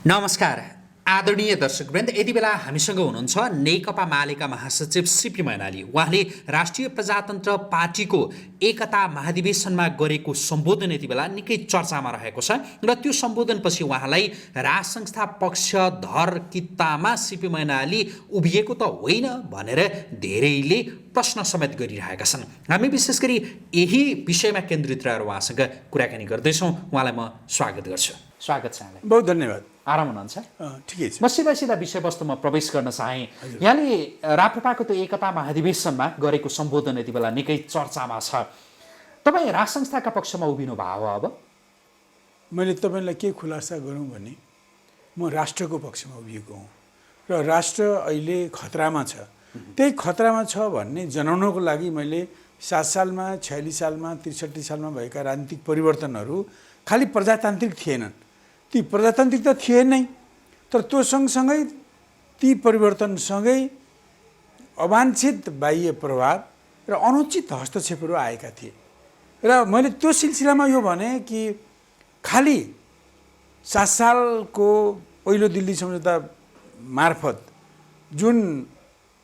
नमस्कार आदरणीय दर्शकवृन्द, यति बेला हामीसँग हुनुहुन्छ नेकपा मालेका महासचिव सिपी मैनाली। उहाँले राष्ट्रिय प्रजातन्त्र पार्टीको एकता महाधिवेशनमा गरेको सम्बोधन यति बेला निकै चर्चामा रहेको छ र त्यो सम्बोधनपछि उहाँलाई राज संस्था पक्षधर कित्तामा सिपी मैनाली उभिएको त होइन भनेर धेरैले प्रश्न समेत गरिरहेका छन्। हामी विशेष गरी यही विषयमा केन्द्रित रहेर उहाँसँग कुराकानी गर्दैछौँ। उहाँलाई म स्वागत गर्छु। स्वागत छ यहाँलाई। बहुत धन्यवाद। आराम हुनुहुन्छ? ठिकै छ। म सिधा विषयवस्तुमा प्रवेश गर्न चाहेँ। यहाँले राप्रपाको त्यो एकता महाधिवेशनमा गरेको सम्बोधन यति बेला निकै चर्चामा छ। तपाईँ राज संस्थाका पक्षमा उभिनु भयो। अब मैले तपाईँलाई के खुलासा गरौँ भने म राष्ट्रको पक्षमा उभिएको हुँ र राष्ट्र अहिले खतरामा छ। त्यही खतरामा छ भन्ने जनाउनको लागि मैले 7 सालमा, 46 सालमा, 63 सालमा भएका राजनीतिक परिवर्तनहरू खालि प्रजातान्त्रिक थिएनन्। ती प्रजातान्त्रिक त थिए नै, तर त्यो सँगसँगै ती परिवर्तनसँगै अवाञ्छित बाह्य प्रभाव र अनुचित हस्तक्षेपहरू आएका थिए र मैले त्यो सिलसिलामा यो भने कि खालि 7 सालको पहिलो दिल्ली सम्झौता मार्फत जुन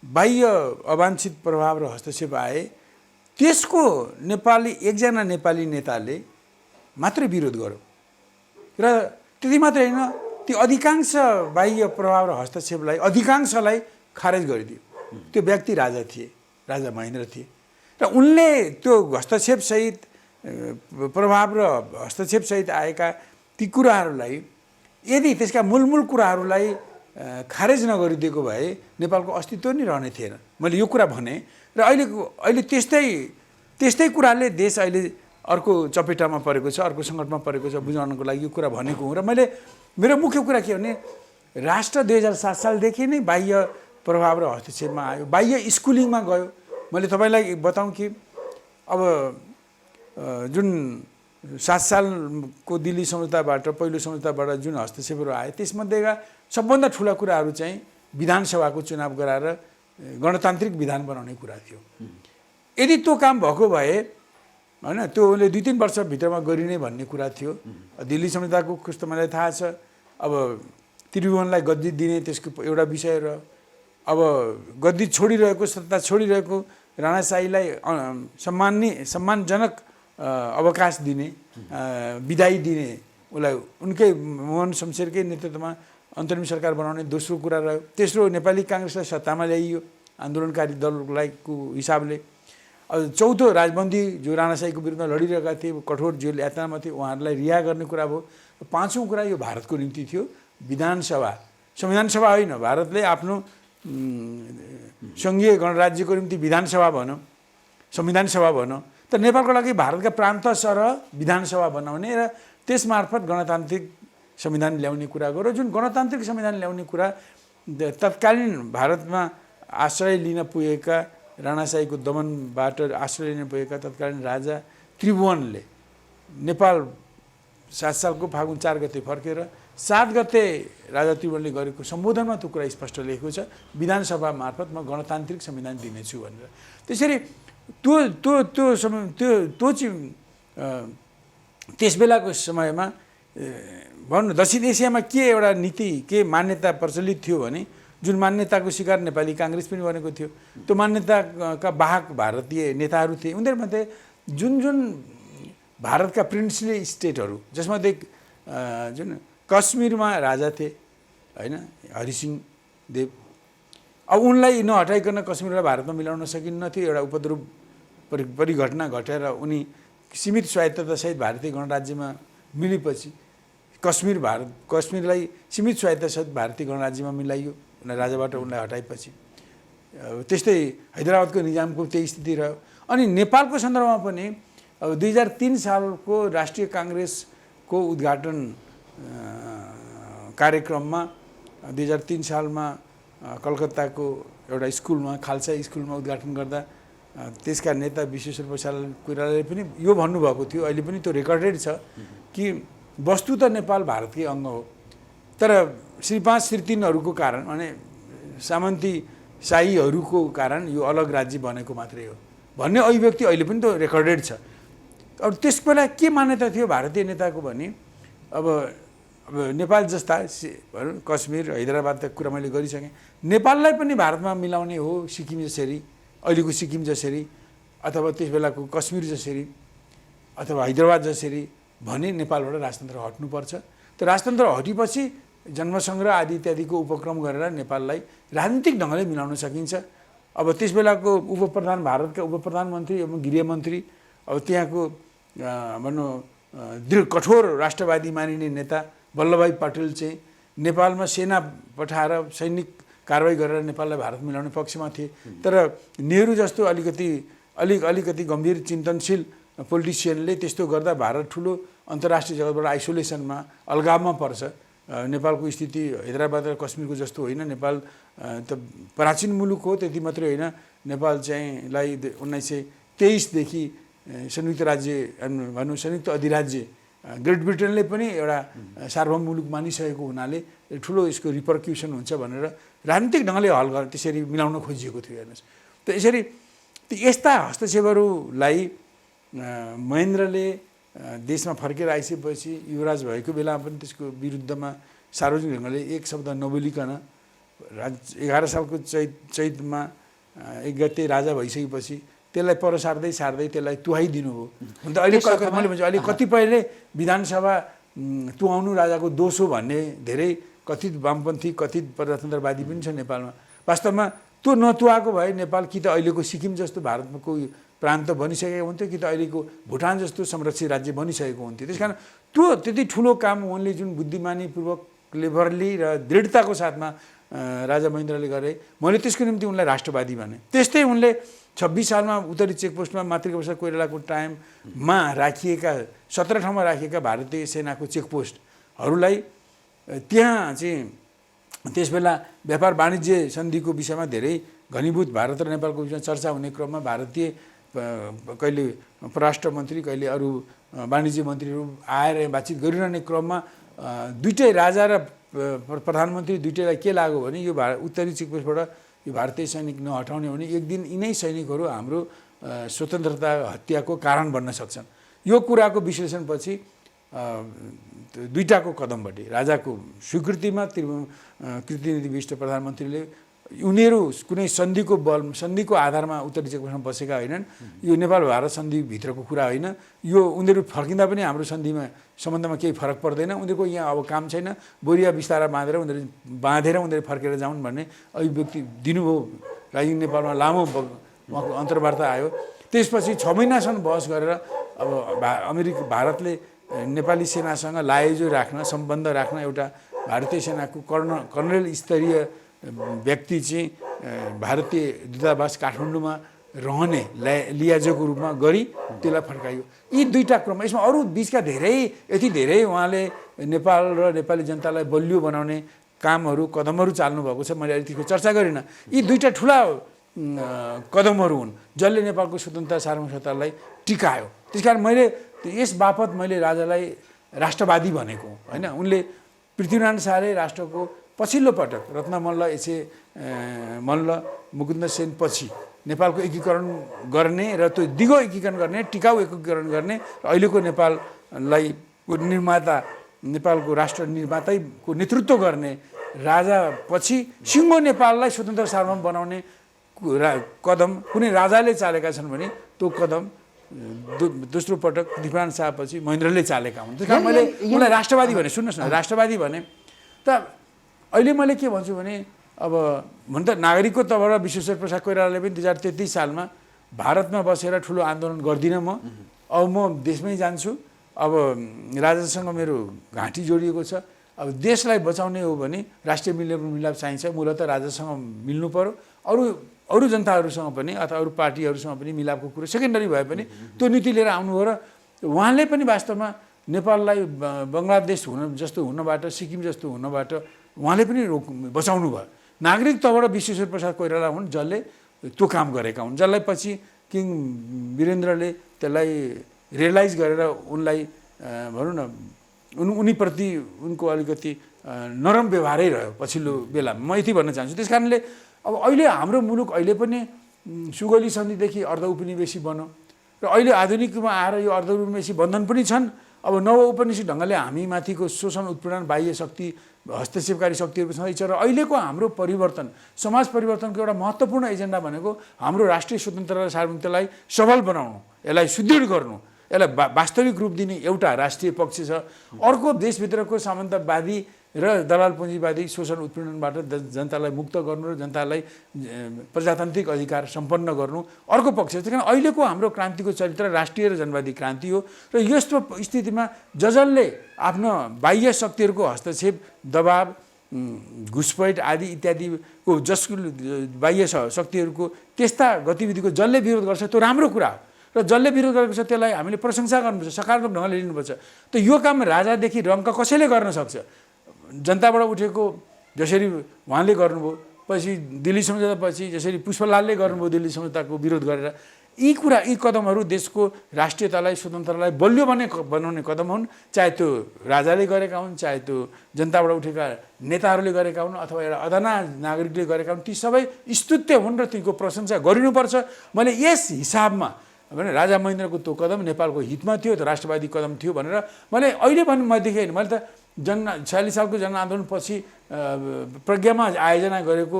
बाह्य अवाञ्छित प्रभाव र हस्तक्षेप आए त्यसको एकजना नेपाली नेताले मात्रै विरोध गर्यो र त्यति मात्रै होइन, ती अधिकांश बाह्य प्रभाव र हस्तक्षेपलाई अधिकांशलाई खारेज गरिदियो। त्यो व्यक्ति राजा थिए, राजा महेन्द्र थिए र उनले त्यो हस्तक्षेपसहित प्रभाव र हस्तक्षेपसहित आएका ती कुराहरूलाई यदि त्यसका मूल कुराहरूलाई खारेज नगरिदिएको भए नेपालको अस्तित्व नै रहने थिएन। मैले यो कुरा भने र अहिले त्यस्तै कुराले देश अहिले अर्को चपेटामा परेको छ, अर्को सङ्कटमा परेको छ बुझाउनको लागि यो कुरा भनेको हुँ। र मेरो मुख्य कुरा के भने राष्ट्र 2007 सालदेखि नै बाह्य प्रभाव र हस्तक्षेपमा आयो, बाह्य स्कुलिङमा गयो। मैले तपाईँलाई बताउँ कि अब जुन 7 सालको दिल्ली सम्झौताबाट पहिलो सम्झौताबाट जुन हस्तक्षेपहरू आए त्यसमध्येका सबभन्दा ठुला कुराहरू चाहिँ विधानसभाको चुनाव गराएर गणतान्त्रिक विधान बनाउने कुरा थियो। यदि त्यो काम भएको भए होइन, त्यो उसले 2-3 वर्षभित्रमा गरिने भन्ने कुरा थियो। दिल्ली सम्झौताको कस्तो मलाई थाहा छ। अब त्रिभुवनलाई गद्दी दिने त्यसको एउटा विषय र अब गद्दी छोडिरहेको, सत्ता छोडिरहेको राणाशाहीलाई सम्मानजनक अवकाश दिने, बिदाई दिने, उसलाई उनकै मोहन शमशेरकै नेतृत्वमा अन्तरिम सरकार बनाउने दोस्रो कुरा रह्यो। तेस्रो, नेपाली काङ्ग्रेसलाई सत्तामा ल्याइयो आन्दोलनकारी दललाई को हिसाबले। अब चौथो, राजबन्दी जो राणाशाहीको विरुद्धमा लडिरहेका थिए, कठोर जेल यातनामा थिए, उहाँहरूलाई रिहा गर्ने कुरा भयो। पाँचौँ कुरा यो भारतको निम्ति थियो, विधानसभा, संविधान सभा होइन, भारतले आफ्नो सङ्घीय गणराज्यको निम्ति विधानसभा भनौँ, संविधान सभा भनौँ, तर नेपालको लागि भारतका प्रान्त सरह विधानसभा बनाउने र त्यसमार्फत गणतान्त्रिक संविधान ल्याउने कुरा गर्यो। जुन गणतान्त्रिक संविधान ल्याउने कुरा तत्कालीन भारतमा आश्रय लिन पुगेका, राणाशाहीको दमनबाट आश्रय लिन पुगेका तत्कालीन राजा त्रिभुवनले नेपाल 7 सालको फागुन 4 गते फर्केर 7 गते राजा त्रिभुवनले गरेको सम्बोधनमा त्यो कुरा स्पष्ट लेखेको छ, विधानसभा मार्फत म गणतान्त्रिक संविधान दिनेछु भनेर। त्यसरी त्यो चाहिँ त्यस बेलाको समयमा भनौँ दक्षिण एसियामा के एउटा नीति, के मान्यता प्रचलित थियो भने जुन मान्यताको शिकार नेपाली काङ्ग्रेस पनि बनेको थियो। त्यो मान्यताका बाहक भारतीय नेताहरू थिए। उनीहरूमध्ये जुन भारतका प्रिन्सली स्टेटहरू, जसमध्ये जुन कश्मीरमा राजा थिए होइन, हरिसिंह देव, अब उनलाई नहटाइकन कश्मीरलाई भारतमा मिलाउन सकिन्न थियो। एउटा उपद्रव परिघटना घटेर उनी सीमित स्वायत्ततासहित भारतीय गणराज्यमा मिलेपछि कश्मीरलाई सीमित स्वायत्ततासहित भारतीय गणराज्यमा मिलाइयो राजाबाट उनलाई हटाएपछि। त्यस्तै हैदराबादको निजामको त्यही स्थिति रह्यो। अनि नेपालको सन्दर्भमा पनि अब 2003 सालको राष्ट्रिय काङ्ग्रेसको उद्घाटन कार्यक्रममा 2003 सालमा कलकत्ताको एउटा स्कुलमा, खालसा स्कुलमा उद्घाटन गर्दा त्यसका नेता विश्वेश्वर प्रसाद कोइरालाले पनि यो भन्नुभएको थियो, अहिले पनि त्यो रेकर्डेड छ कि वस्तु त नेपाल भारतकै अङ्ग हो, तर श्री 5 श्री 3हरूको कारण माने सामन्ती शाहीहरूको कारण यो अलग राज्य बनेको मात्रै हो भन्ने अभिव्यक्ति अहिले पनि त्यो रेकर्डेड छ। अब त्यस बेला के मान्यता थियो भारतीय नेताको भने अब अब नेपाल जस्ता भनौँ कश्मीर हैदराबादको कुरा मैले गरिसकेँ, नेपाललाई पनि भारतमा मिलाउने हो सिक्किम जसरी, अहिलेको सिक्किम जसरी, अथवा त्यस बेलाको कश्मीर जसरी, अथवा हैदराबाद जसरी भने नेपालबाट राजतन्त्र हट्नुपर्छ। त्यो राजतन्त्र हटेपछि जन्मसङ्ग्रह आदि इत्यादिको उपक्रम गरेर नेपाललाई राजनीतिक ढङ्गले मिलाउन सकिन्छ। अब त्यस बेलाको भारतका उप प्रधानमन्त्री एवं गृहमन्त्री, अब त्यहाँको भनौँ दृढ कठोर राष्ट्रवादी मानिने नेता वल्लभभाइ पटेल चाहिँ नेपालमा सेना पठाएर सैनिक कारवाही गरेर नेपाललाई भारत मिलाउने पक्षमा थिए। तर नेहरू जस्तो अलिकति गम्भीर चिन्तनशील पोलिटिसियनले त्यस्तो गर्दा भारत ठुलो अन्तर्राष्ट्रिय जगतबाट आइसोलेसनमा अलगावमा पर्छ। नेपालको स्थिति हैदराबाद र कश्मीरको जस्तो होइन। नेपाल त प्राचीन मुलुक हो, त्यति मात्रै होइन, नेपाल चाहिँ 1923देखि संयुक्त राज्य भनौँ संयुक्त अधिराज्य ग्रेट ब्रिटेनले पनि एउटा सार्वभौम मुलुक मानिसकेको हुनाले ठुलो यसको रिपरक्युसन हुन्छ भनेर राजनीतिक ढङ्गले हल गरेर त्यसरी मिलाउन खोजिएको थियो। हेर्नुहोस्, त यसरी यस्ता हस्तक्षेपहरूलाई महेन्द्रले देशमा फर्केर आइसकेपछि युवराज भएको बेलामा पनि त्यसको विरुद्धमा सार्वजनिक ढङ्गले एक शब्द नबोलिकन 11 सालको चैतमा 1 गते राजा भइसकेपछि त्यसलाई पर सार्दै त्यसलाई तुहाइदिनु हो। अन्त अहिले मैले भन्छ अहिले कतिपयले विधानसभा तुहाउनु राजाको दोष हो भन्ने धेरै कथित वामपन्थी कथित प्रजातन्त्रवादी पनि छ नेपालमा। वास्तवमा त्यो नतुहाएको भए नेपाल कि त अहिलेको सिक्किम जस्तो भारतको प्रान्त बनिसकेको हुन्थ्यो, कि त अहिलेको भुटान जस्तो संरक्षित राज्य बनिसकेको हुन्थ्यो। त्यस कारण त्यो त्यति ठुलो काम उनले जुन बुद्धिमानीपूर्वक क्लेभरली र दृढताको साथमा राजा महेन्द्रले गरे, मैले त्यसको निम्ति उनलाई राष्ट्रवादी भने। त्यस्तै उनले 26 सालमा उत्तरी चेकपोस्टमा मातृकाप्रसाद कोइरालाको टाइममा राखिएका 17 ठाउँमा राखिएका भारतीय सेनाको चेकपोस्टहरूलाई त्यहाँ चाहिँ त्यसबेला व्यापार वाणिज्य सन्धिको विषयमा धेरै घनीभूत भारत र नेपालको बिचमा चर्चा हुने क्रममा भारतीय कहिले परराष्ट्र मन्त्री कहिले अरू वाणिज्य मन्त्रीहरू आएर बातचित गरिरहने क्रममा दुईटै राजा र प्रधानमन्त्री दुईटैलाई के लाग्यो भने यो उत्तरी चेकपोस्टबाट यो भारतीय सैनिक नहटाउने भने एक दिन यिनै सैनिकहरू हाम्रो स्वतन्त्रता हत्याको कारण बन्न सक्छन्। यो कुराको विश्लेषणपछि दुईटाको कदमबाट राजाको स्वीकृतिमा कृतिनिधिविष्ट प्रधानमन्त्रीले उनीहरू कुनै सन्धिको आधारमा उत्तरी चेकपोस्टमा बसेका होइनन्, यो नेपाल भारत सन्धिभित्रको कुरा होइन, यो उनीहरू फर्किँदा पनि हाम्रो सन्धिमा सम्बन्धमा केही फरक पर्दैन, उनीहरूको यहाँ अब काम छैन, बोरिया बिस्तारा बाँधेर उनीहरू फर्केर जाउन् भन्ने अभिव्यक्ति दिनुभयो। राजनीति नेपालमा लामो अन्तर्वार्ता आयो। त्यसपछि 6 महिनासम्म बहस गरेर अब भारतले नेपाली सेनासँग लाएजो राख्न सम्बन्ध राख्न एउटा भारतीय सेनाको कर्नल स्तरीय व्यक्ति चाहिँ भारतीय दूतावास काठमाडौँमा रहने लियाजोको रूपमा गरी त्यसलाई फर्कायो। यी दुईटा क्रम, यसमा अरू बिचका यति धेरै उहाँले नेपाल र नेपाली जनतालाई बलियो बनाउने कदमहरू चाल्नु भएको छ। मैले अहिले त्यसको चर्चा गरिनँ। यी दुईटा ठुला कदमहरू हुन् जसले नेपालको स्वतन्त्रता सार्वभौमतालाई टिकायो। त्यसकारण यस बापत मैले राजालाई राष्ट्रवादी भनेको होइन। उनले पृथ्वीनारायण शाहले राष्ट्रको पछिल्लो पटक रत्नमल्ल मल्ल मुकुन्द सेन पछि नेपालको एकीकरण गर्ने र त्यो दिगो एकीकरण गर्ने, टिकाउ एकीकरण गर्ने र अहिलेको नेपाललाई नेपालको राष्ट्र निर्माताको नेतृत्व गर्ने राजा पछि सिङ्गो नेपाललाई स्वतन्त्र सार्वभौम बनाउने कदम कुनै राजाले चालेका छन् भने त्यो कदम दोस्रो पटक पृथ्वीनारायण शाहपछि महेन्द्रले चालेका हुन्। त्यस कारण मैले उनलाई राष्ट्रवादी भने, सुन्नुहोस् न, राष्ट्रवादी भने त अहिले मैले के भन्छु भने अब भन त नागरिकको तर्फबाट विश्वेश्वर प्रसाद कोइरालाले पनि 2033 सालमा भारतमा बसेर ठुलो आन्दोलन गर्दिनँ म, अब म देशमै जान्छु, अब राजासँग मेरो घाँटी जोडिएको छ, अब देशलाई बचाउने हो भने राष्ट्रिय मिलाप चाहिन्छ, मूलतः राजासँग मिल्नु पर्यो, अरू जनताहरूसँग पनि अथवा अरू पार्टीहरूसँग पनि मिलापको कुरो सेकेन्डरी भए पनि त्यो नीति लिएर आउनुभयो र उहाँले पनि वास्तवमा नेपाललाई बङ्गलादेश जस्तो हुनबाट, सिक्किम जस्तो हुनबाट उहाँले पनि बचाउनु भयो। नागरिक तर्फबाट विश्वेश्वर प्रसाद कोइराला हुन् जसले त्यो काम गरेका हुन्, जसलाई पछि किङ वीरेन्द्रले त्यसलाई रियलाइज गरेर उनलाई भनौँ न उनीप्रति उनको अलिकति नरम व्यवहारै रह्यो पछिल्लो बेलामा, म यति भन्न चाहन्छु। त्यस कारणले अब अहिले हाम्रो मुलुक अहिले पनि सुगौली सन्धिदेखि अर्ध उपनिवेशी बन्यो र अहिले आधुनिकमा आएर यो अर्ध उपनिवेशी बन्धन पनि छन् अब नवौपनिवेशिक ढङ्गले हामी माथिको शोषण उत्पीडन बाह्य शक्ति हस्तक्षेपकारी शक्तिहरूको छ र अहिलेको हाम्रो परिवर्तन समाज परिवर्तनको एउटा महत्त्वपूर्ण एजेन्डा भनेको हाम्रो राष्ट्रिय स्वतन्त्रता र सार्वभौमिकतालाई सबल बनाउनु, यसलाई सुदृढ गर्नु, यसलाई वास्तविक रूप दिने एउटा राष्ट्रिय पक्ष छ। अर्को देशभित्रको सामन्तवादी र दलाल पुँजीवादी शोषण उत्पीडनबाट जनतालाई मुक्त गर्नु र जनतालाई प्रजातान्त्रिक अधिकार सम्पन्न गर्नु अर्को पक्ष छ। त्यही कारण अहिलेको हाम्रो क्रान्तिको चरित्र राष्ट्रिय र जनवादी क्रान्ति हो र यस्तो स्थितिमा जसले आफ्नो बाह्य शक्तिहरूको हस्तक्षेप दबाब घुसपैठ आदि इत्यादिको जसको बाह्य शक्तिहरूको त्यस्ता गतिविधिको जसले विरोध गर्छ त्यो राम्रो कुरा हो र जसले विरोध गरेको छ त्यसलाई हामीले प्रशंसा गर्नुपर्छ, सकारात्मक ढङ्गले लिनुपर्छ। त यो काम राजादेखि रङ्क कसैले गर्न सक्छ? जनताबाट उठेको जसरी उहाँले गर्नुभयो, पछि दिल्ली सम्झौतापछि जसरी पुष्पलालले गर्नुभयो दिल्ली सम्झौताको विरोध गरेर, यी कदमहरू देशको राष्ट्रियतालाई स्वतन्त्रतालाई बलियो बनाउने कदम हुन्। चाहे त्यो राजाले गरेका हुन्, चाहे त्यो जनताबाट उठेका नेताहरूले गरेका हुन् अथवा एउटा अदना नागरिकले गरेका हुन्, ती सबै स्तुत्य हुन् र तिनको प्रशंसा गरिनुपर्छ। मैले यस हिसाबमा भने राजा महेन्द्रको त्यो कदम नेपालको हितमा थियो, त्यो राष्ट्रवादी कदम थियो भनेर मैले अहिले पनि मैले देखेँ। मैले त 46 सालको जनआन्दोलनपछि प्रज्ञामा आयोजना गरेको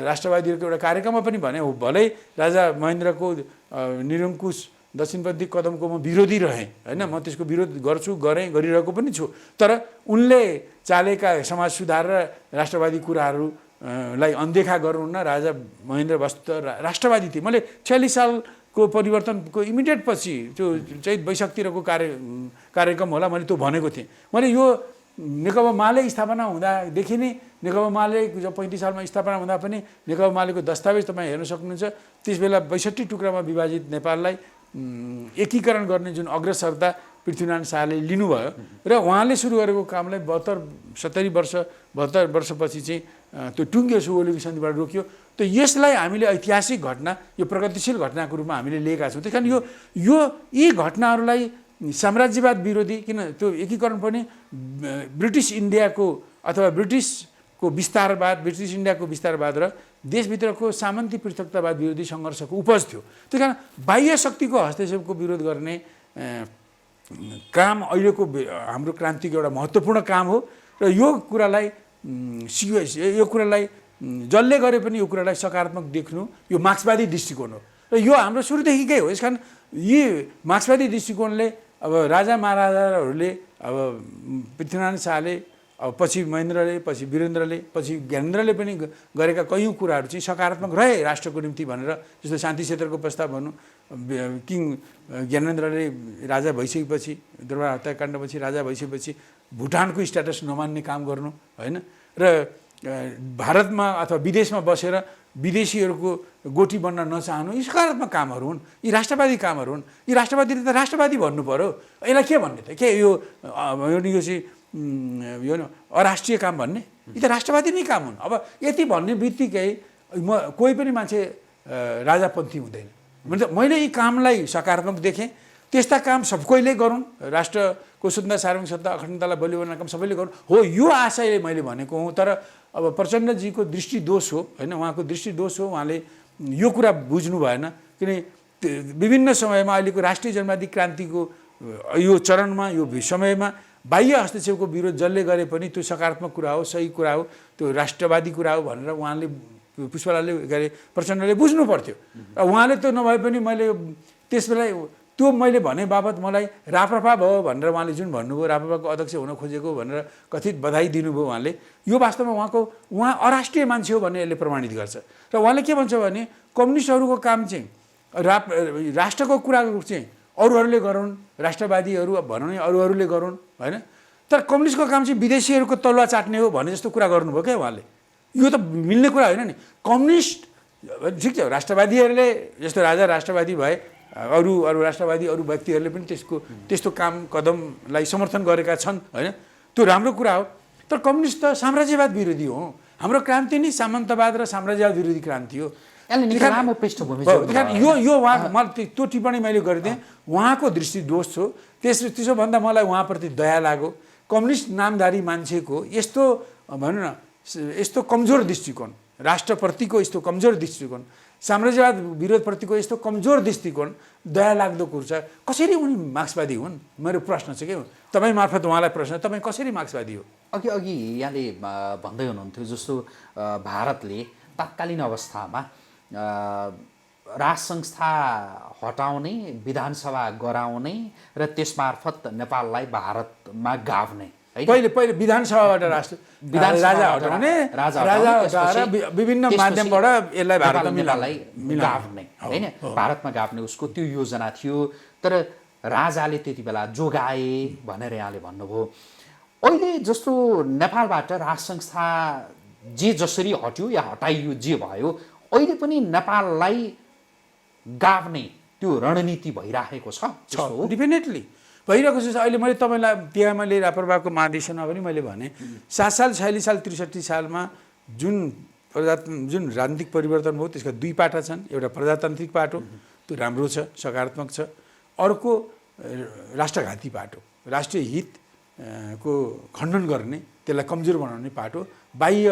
राष्ट्रवादीहरूको एउटा कार्यक्रममा पनि भने हो, भलै राजा महेन्द्रको निरङ्कुश दक्षिणपन्थी कदमको म विरोधी रहेँ होइन, म त्यसको विरोध गरिरहेको पनि छु। तर उनले चालेका समाज सुधार र राष्ट्रवादी कुराहरूलाई अनदेखा गर्नुहुन्न। राजा महेन्द्र वस्तुतः राष्ट्रवादी थिए। मैले 46 सालको परिवर्तनको इमिडिएट पछि त्यो चैत वैशाखतिरको कार्यक्रम होला, मैले त्यो भनेको थिएँ। मैले यो नेकपा माले स्थापना हुँदादेखि नै नेकपा माले 35 सालमा स्थापना हुँदा पनि नेकपा मालेको दस्तावेज तपाईँ हेर्न सक्नुहुन्छ। त्यसबेला 62 टुक्रामा विभाजित नेपाललाई एकीकरण गर्ने जुन अग्रसरता पृथ्वीनारायण शाहले लिनुभयो र उहाँले सुरु गरेको कामलाई 72 वर्षपछि चाहिँ त्यो टुङ्ग्यो, सुगौलीको सन्धिबाट रोकियो। त यसलाई हामीले ऐतिहासिक घटना, यो प्रगतिशील घटनाको रूपमा हामीले लिएका छौँ। त्यस कारण यी घटनाहरूलाई साम्राज्यवाद विरोधी, किन त्यो एकीकरण पनि ब्रिटिस इन्डियाको अथवा ब्रिटिसको विस्तारवाद, ब्रिटिस इन्डियाको विस्तारवाद र देशभित्रको सामन्ती पृथकतावाद विरोधी सङ्घर्षको उपज थियो। त्यही कारण बाह्य शक्तिको हस्तक्षेपको विरोध गर्ने काम अहिलेको हाम्रो क्रान्तिको एउटा महत्त्वपूर्ण काम हो र यो कुरालाई जसले गरे पनि यो कुरालाई सकारात्मक देख्नु यो मार्क्सवादी दृष्टिकोण हो र यो हाम्रो सुरुदेखिकै हो। यसकारण यी मार्क्सवादी दृष्टिकोणले अब राजा महाराजाहरूले अब पृथ्वीनारायण शाहले, अब पछि महेन्द्रले, पछि वीरेन्द्रले, पछि ज्ञानेन्द्रले पनि गरेका कयौँ कुराहरू चाहिँ सकारात्मक रहे राष्ट्रको निम्ति भनेर, जस्तो शान्ति क्षेत्रको प्रस्ताव भनौँ, किङ ज्ञानेन्द्रले राजा भइसकेपछि, दरबार हत्याकाण्डपछि राजा भइसकेपछि भुटानको स्ट्याटस नमान्ने काम गर्नु होइन, र भारतमा अथवा विदेशमा बसेर विदेशीहरूको गोटी बन्न नचाहनु, यी सकारात्मक कामहरू हुन्, यी राष्ट्रवादी कामहरू हुन्। यी राष्ट्रवादीले त राष्ट्रवादी भन्नु पऱ्यो, यसलाई के भन्ने त, के यो अराष्ट्रिय काम भन्ने? यी त राष्ट्रवादी नै काम हुन्। अब यति भन्ने बित्तिकै कोही पनि मान्छे राजापन्थी हुँदैन। मैले यी कामलाई सकारात्मक देखेँ। त्यस्ता काम सबैले गरौँ, राष्ट्रको स्वतन्त्रता सार्वभौमिक सत्ता अखण्डतालाई बलियो बनाउने काम सबैले गरौँ हो, यो आशयले मैले भनेको हुँ। तर अब प्रचण्डजीको दृष्टिदोष हो होइन, उहाँको दृष्टिदोष हो, उहाँले यो कुरा बुझ्नु भएन। किन विभिन्न समयमा अहिलेको राष्ट्रिय जनवादी क्रान्तिको यो चरणमा, यो समयमा बाह्य हस्तक्षेपको विरोध जसले गरे पनि त्यो सकारात्मक कुरा हो, सही कुरा हो, त्यो राष्ट्रवादी कुरा हो भनेर उहाँले, पुष्पलालले गरे, प्रचण्डले बुझ्नु पर्थ्यो। र उहाँले त्यो नभए पनि मैले त्यसबेला त्यो मैले भने बाबत मलाई राप्रपा भयो भनेर उहाँले जुन भन्नुभयो, राप्रपाको अध्यक्ष हुन खोजेको भनेर कथित बधाई दिनुभयो उहाँले, यो वास्तवमा उहाँ अराष्ट्रिय मान्छे हो भन्ने यसले प्रमाणित गर्छ। र उहाँले के भन्छ भने कम्युनिस्टहरूको काम चाहिँ राष्ट्रको कुरा चाहिँ अरूहरूले गरून्, राष्ट्रवादीहरू भनौँ नै अरूहरूले गरून् होइन, तर कम्युनिस्टको काम चाहिँ विदेशीहरूको तलुवा चाट्ने हो भन्ने जस्तो कुरा गर्नुभयो क्या उहाँले। यो त मिल्ने कुरा होइन नि। कम्युनिस्ट ठिक छ, राष्ट्रवादीहरूले जस्तो राजा राष्ट्रवादी भए, अरू राष्ट्रवादी अरू व्यक्तिहरूले पनि त्यस्तो काम कदमलाई समर्थन गरेका छन् होइन, त्यो राम्रो कुरा हो। तर कम्युनिस्ट त साम्राज्यवाद विरोधी हो। हाम्रो क्रान्ति नै सामन्तवाद र साम्राज्यवाद विरोधी क्रान्ति हो। यो मलाई त्यो टिप्पणी मैले गरिदिएँ, उहाँको दृष्टि दोष हो। त्यसो भन्दा मलाई उहाँप्रति दया लाग्यो। कम्युनिस्ट नामधारी मान्छेको यस्तो भनौँ न, यस्तो कमजोर दृष्टिकोण, राष्ट्रप्रतिको यस्तो कमजोर दृष्टिकोण, साम्राज्यवाद विरोधप्रतिको यस्तो कमजोर दृष्टिकोण दया लाग्दो कुरो छ, कसरी उनी मार्क्सवादी हुन्? मेरो प्रश्न छ के तपाईँ मार्फत उहाँलाई प्रश्न, तपाईँ कसरी मार्क्सवादी हो? अघि यहाँले भन्दै हुनुहुन्थ्यो जस्तो भारतले तत्कालीन अवस्थामा राज संस्था हटाउने, विधानसभा गराउने र त्यसमार्फत नेपाललाई भारतमा गाभ्ने, पहिले विधानसभाबाट राजा हटाउने, राजा विभिन्न माध्यमबाट यसलाई नेपाललाई गाभ्ने हैन, भारतमा गाभ्ने उसको त्यो योजना थियो। तर राजाले त्यति बेला जोगाए भनेर यहाँले भन्नुभयो। अहिले जस्तो नेपालबाट राज संस्था जे जसरी हट्यो या हटाइयो जे भयो, अहिले पनि नेपाललाई गाभ्ने त्यो रणनीति भइराखेको छ। डेफिनेटली भइरहेको छ। अहिले मैले तपाईँलाई त्यहाँ मैले राप्रपाको महाधिवेशनमा पनि मैले भने 7 साल 46 साल 63 सालमा जुन राजनीतिक परिवर्तन भयो त्यसका दुई पाटा छन्। एउटा प्रजातान्त्रिक पाटो, त्यो राम्रो छ, सकारात्मक छ। अर्को राष्ट्रघाती पाटो, राष्ट्रिय हित को खण्डन गर्ने, त्यसलाई कमजोर बनाउने पाटो, बाह्य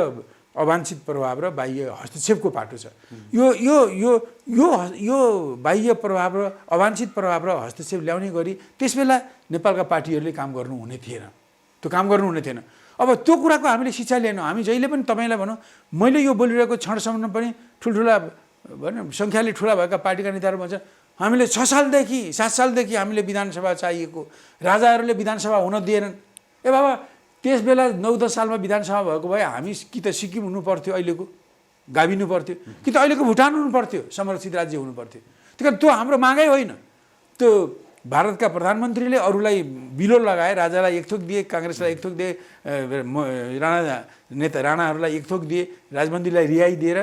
अवांछित प्रभाव र बाह्य हस्तक्षेपको पाटो छ। यो यो यो यो यो बाह्य प्रभाव र अवांछित प्रभाव र हस्तक्षेप ल्याउने गरी त्यसबेला नेपालका पार्टीहरूले काम गर्नुहुने थिएन, त्यो काम गर्नुहुने थिएन। अब त्यो कुराको हामीले शिक्षा लिएनौँ। हामी जहिले पनि तपाईँलाई भनौँ, मैले यो बोलिरहेको क्षणसम्म पनि ठुल्ठुला भनौँ सङ्ख्याले ठुला भएका पार्टीका नेताहरू भन्छ हामीले 6 सालदेखि 7 सालदेखि हामीले विधानसभा चाहिएको, राजाहरूले विधानसभा हुन दिएनन्। ए बाबा, त्यस बेला 9-10 सालमा विधानसभा भएको भए हामी कि त सिक्किम हुनु पर्थ्यो, अहिलेको गाभिनु पर्थ्यो, कि त अहिलेको भुटान हुनु पर्थ्यो, संरक्षित राज्य हुनु पर्थ्यो। त्यही कारण त्यो हाम्रो मागै होइन। त्यो भारतका प्रधानमन्त्रीले अरूलाई बिलो लगाए, राजालाई एक थोक दिए, काङ्ग्रेसलाई एक थोक दिए, राणाहरूलाई एक थोक दिए, राजमन्त्रीलाई रिहाई दिएर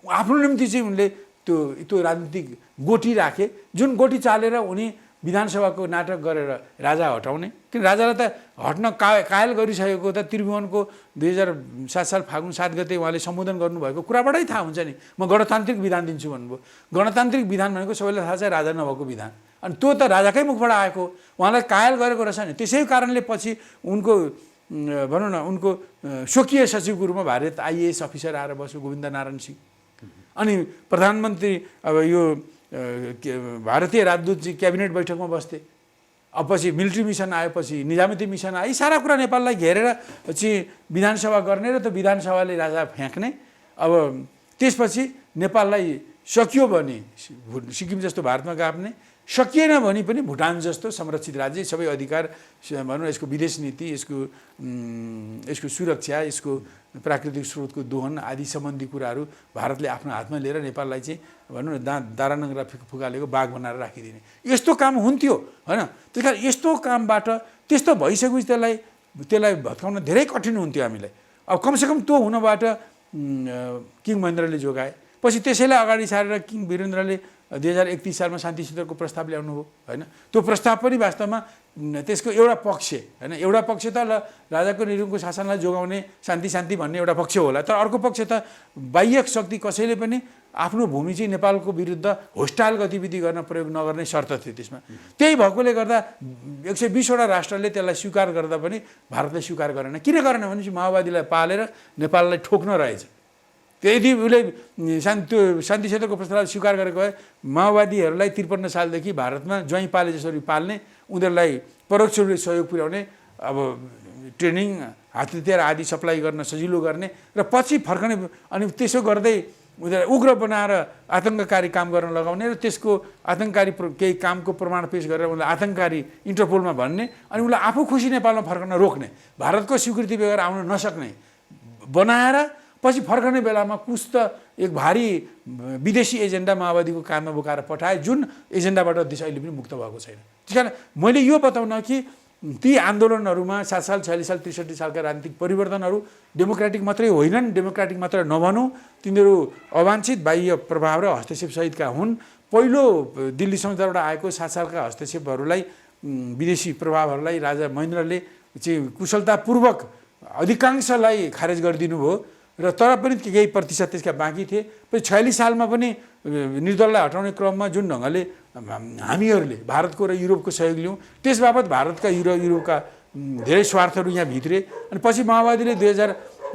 आफ्नो निम्ति चाहिँ उनले त्यो राजनीतिक गोटी राखे, जुन गोटी चालेर उनी विधानसभाको नाटक गरेर राजा हटाउने। किन राजालाई त हट्न कायल गरिसकेको त त्रिभुवनको 2007 साल फागुन 7 गते उहाँले सम्बोधन गर्नुभएको कुराबाटै थाहा हुन्छ नि। म गणतान्त्रिक विधान दिन्छु भन्नुभयो। गणतान्त्रिक विधान भनेको सबैलाई थाहा छ राजा नभएको विधान, अनि त्यो त राजाकै मुखबाट आएको, उहाँलाई कायल गरेको रहेछ नि। त्यसै कारणले पछि उनको भनौँ न उनको स्वकीय सचिवको रूपमा भारत IAS अफिसर आएर बस्यो गोविन्द नारायण सिंह। अनि प्रधानमन्त्री अब यो भारतीय राजदूत चाहिँ क्याबिनेट बैठकमा बस्थे। अब पछि मिलिट्री मिसन आएपछि निजामती मिसन आयो, यी सारा कुरा नेपाललाई घेरेर चाहिँ विधानसभा गर्ने र त्यो विधानसभाले राजा फ्याँक्ने। अब त्यसपछि नेपाललाई सकियो भने सिक्किम जस्तो भारतमा गाप्ने, सकिएन भने पनि भुटान जस्तो संरक्षित राज्य, सबै अधिकार भनौँ यसको विदेश नीति, यसको सुरक्षा, यसको प्राकृतिक स्रोतको दोहन आदि सम्बन्धी कुराहरू भारतले आफ्नो हातमा लिएर नेपाललाई चाहिँ भनौँ न दारानङ्ग्रा फुकालेको बाघ बनाएर राखिदिने, यस्तो काम हुन्थ्यो होइन। त्यस कारण यस्तो कामबाट त्यस्तो भइसकेपछि त्यसलाई भत्काउन धेरै कठिन हुन्थ्यो हामीलाई। अब कमसेकम त्यो हुनबाट किङ महेन्द्रले जोगाए, पछि त्यसैलाई अगाडि सारेर किङ वीरेन्द्रले 2031 सालमा शान्ति सूत्रको प्रस्ताव ल्याउनु हो होइन। त्यो प्रस्ताव पनि वास्तवमा त्यसको एउटा पक्ष होइन, एउटा पक्ष त राजाको निरुङको शासनलाई जोगाउने शान्ति भन्ने एउटा पक्ष होला, तर अर्को पक्ष त बाह्य शक्ति कसैले पनि आफ्नो भूमि चाहिँ नेपालको विरुद्ध होस्टाइल गतिविधि गर्न प्रयोग नगर्ने शर्त थियो त्यसमा। त्यही भएकोले गर्दा 120 वटा राष्ट्रले त्यसलाई स्वीकार गर्दा पनि भारतले स्वीकार गरेन। किन गरेन भने माओवादीलाई पालेर नेपाललाई ठोक्न रहेछ। यदि उसले शान्ति क्षेत्रको प्रस्ताव स्वीकार गरेको भए माओवादीहरूलाई 53 सालदेखि भारतमा ज्वाइँ पाले जसरी पाल्ने, उनीहरूलाई परोक्ष रूपले सहयोग पुर्याउने, अब ट्रेनिङ हतियार आदि सप्लाई गर्न सजिलो गर्ने र पछि फर्कने, अनि त्यसो गर्दै उनीहरूलाई उग्र बनाएर आतङ्ककारी काम गर्न लगाउने र त्यसको आतङ्ककारी केही कामको प्रमाण पेश गरेर उनलाई आतङ्ककारी इन्टरपोलमा भन्ने, अनि उनलाई आफू खुसी नेपालमा फर्कन रोक्ने, भारतको स्वीकृति बेगर आउन नसक्ने बनाएर पछि फर्कने बेलामा कुछ त एक भारी विदेशी एजेन्डा माओवादीको काममा बोकाएर पठाए, जुन एजेन्डाबाट देश अहिले पनि मुक्त भएको छैन। त्यस कारण मैले यो बताउन कि ती आन्दोलनहरूमा 7 साल 46 साल 63 सालका राजनीतिक परिवर्तनहरू डेमोक्रेटिक मात्रै होइनन्, डेमोक्रेटिक मात्र नभनौँ, तिनीहरू अवांछित बाह्य प्रभाव र हस्तक्षेप सहितका हुन्। पहिलो दिल्ली सम्झौताबाट आएको 7 सालका हस्तक्षेपहरूलाई, विदेशी प्रभावहरूलाई राजा महेन्द्रले चाहिँ कुशलतापूर्वक अधिकांशलाई खारेज गरिदिनु भयो र तर पनि केही प्रतिशत त्यसका बाँकी थिए। पछि 46 सालमा पनि निर्दललाई हटाउने क्रममा जुन ढङ्गले हामीहरूले भारतको र युरोपको सहयोग लियौँ, त्यस बाबत भारतका युरोपका धेरै स्वार्थहरू यहाँ भित्रे। अनि पछि माओवादीले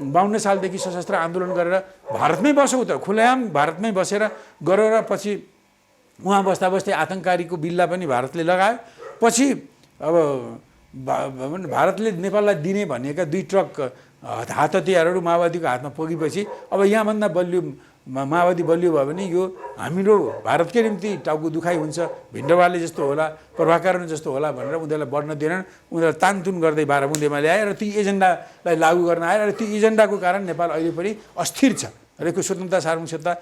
52 सालदेखि सशस्त्र आन्दोलन गरेर भारतमै बसौँ त, खुलेआम भारतमै बसेर गरेर पछि उहाँ बस्दा बस्दै आतङ्ककारीको बिल्ला पनि भारतले लगायो। पछि अब भारतले नेपाललाई दिने भनेका 2 ट्रक हात हतियारहरू माओवादीको हातमा पुगेपछि अब यहाँभन्दा बलियो माओवादी बलियो भयो भने यो हाम्रो भारतकै निम्ति टाउको दुखाइ हुन्छ, भिण्डवाले जस्तो होला, प्रभाकरण जस्तो होला भनेर उनीहरूलाई बढ्न दिएनन्। उनीहरूलाई तानतुन गर्दै बाह्रमुन्डेमा ल्याए र ती एजेन्डालाई लागू गर्न आए र ती एजेन्डाको कारण नेपाल अहिले पनि अस्थिर छ र यसको स्वतन्त्रता सार्वभौमिकता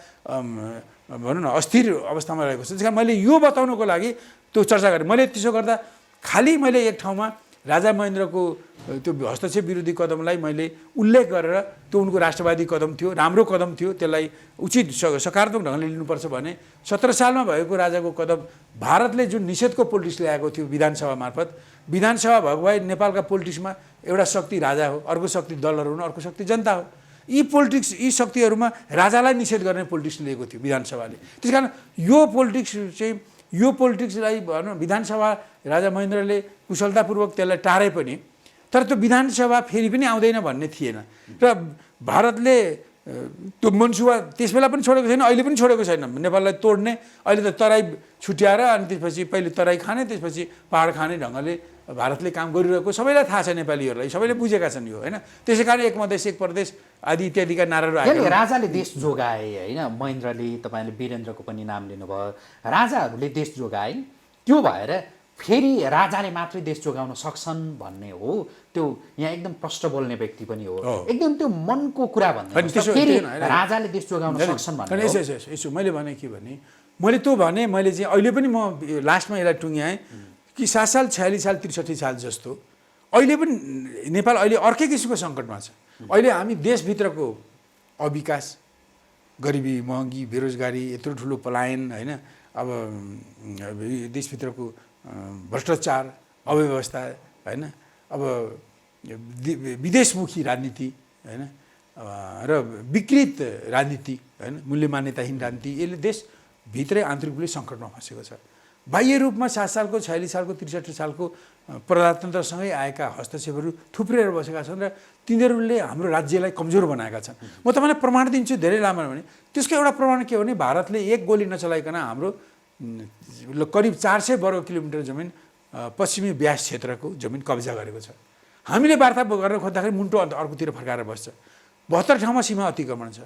भनौँ न अस्थिर अवस्थामा रहेको छ। त्यस कारण मैले यो बताउनको लागि त्यो चर्चा गरेँ। मैले त्यसो गर्दा खालि मैले एक ठाउँमा राजा महेन्द्रको त्यो हस्तक्षेप विरोधी कदमलाई मैले उल्लेख गरेर त्यो उनको राष्ट्रवादी कदम थियो, राम्रो कदम थियो, त्यसलाई उचित सकारात्मक ढङ्गले लिनुपर्छ भने 17 सालमा भएको राजाको कदम भारतले जुन निषेधको पोलिटिक्स ल्याएको थियो विधानसभा मार्फत, विधानसभा भएको भए नेपालका पोलिटिक्समा एउटा शक्ति राजा हो, अर्को शक्ति दलहरू हुन्, अर्को शक्ति जनता हो। यी पोलिटिक्स यी शक्तिहरूमा राजालाई निषेध गर्ने पोलिटिक्स लिएको थियो विधानसभाले। त्यसकारण यो पोलिटिक्सलाई भनौँ विधानसभा राजा महेन्द्रले कुशलतापूर्वक त्यसलाई टारे पनि, तर त्यो विधानसभा फेरि पनि आउँदैन भन्ने थिएन र भारतले त्यो मनसुबा त्यसबेला पनि छोडेको छैन, अहिले पनि छोडेको छैन नेपाललाई तोड्ने। अहिले त तराई छुट्याएर अनि त्यसपछि पहिले तराई खाने त्यसपछि पहाड खाने ढङ्गले भारतले काम गरिरहेको सबैलाई थाहा छ, नेपालीहरूलाई सबैले बुझेका छन् यो, होइन? त्यसै कारण एक मधेस एक प्रदेश आदि इत्यादिका नाराहरू आए। राजाले देश जोगाए, होइन? महेन्द्रले, तपाईँले वीरेन्द्रको पनि नाम लिनुभयो, राजाहरूले देश जोगाए, त्यो भएर फेरि राजाले मात्रै देश जोगाउन सक्छन् भन्ने हो, त्यो यहाँ एकदम प्रष्ट बोल्ने व्यक्ति पनि हो, एकदम त्यो मनको कुरा भन्ने फेरि राजाले देश जोगाउन सक्छन् भन्ने। यसो मैले भने के भने मैले त्यो भने मैले चाहिँ अहिले पनि म लास्टमा यसलाई टुङ्ग्याएँ कि 7 साल 46 साल 63 साल जस्तो अहिले पनि नेपाल अहिले अर्कै किसिमको सङ्कटमा छ। अहिले हामी देशभित्रको अविकास, गरिबी, महँगी, बेरोजगारी, यत्रो ठुलो पलायन, होइन? अब देशभित्रको भ्रष्टाचार, अव्यवस्था, होइन? अब विदेशमुखी राजनीति, होइन? र विकृत राजनीति, होइन? मूल्य मान्यताहीन राजनीति, यसले देशभित्रै आन्तरिक रूपले सङ्कटमा फँसेको छ। बाह्य रूपमा 7 सालको 46 सालको 63 सालको प्रजातन्त्रसँगै आएका हस्तक्षेपहरू थुप्रेर बसेका छन् र तिनीहरूले हाम्रो राज्यलाई कमजोर बनाएका छन्। म तपाईँलाई प्रमाण दिन्छु, धेरै लामो भने त्यसको एउटा प्रमाण के हो भने भारतले एक गोली नचलाइकन हाम्रो करिब 400 वर्ग किलोमिटर जमिन पश्चिमी ब्यास क्षेत्रको जमिन कब्जा गरेको छ। हामीले वार्ता गर्न खोज्दाखेरि मुन्टो अर्कोतिर फर्काएर बस्छ। 72 ठाउँमा सीमा अतिक्रमण छ,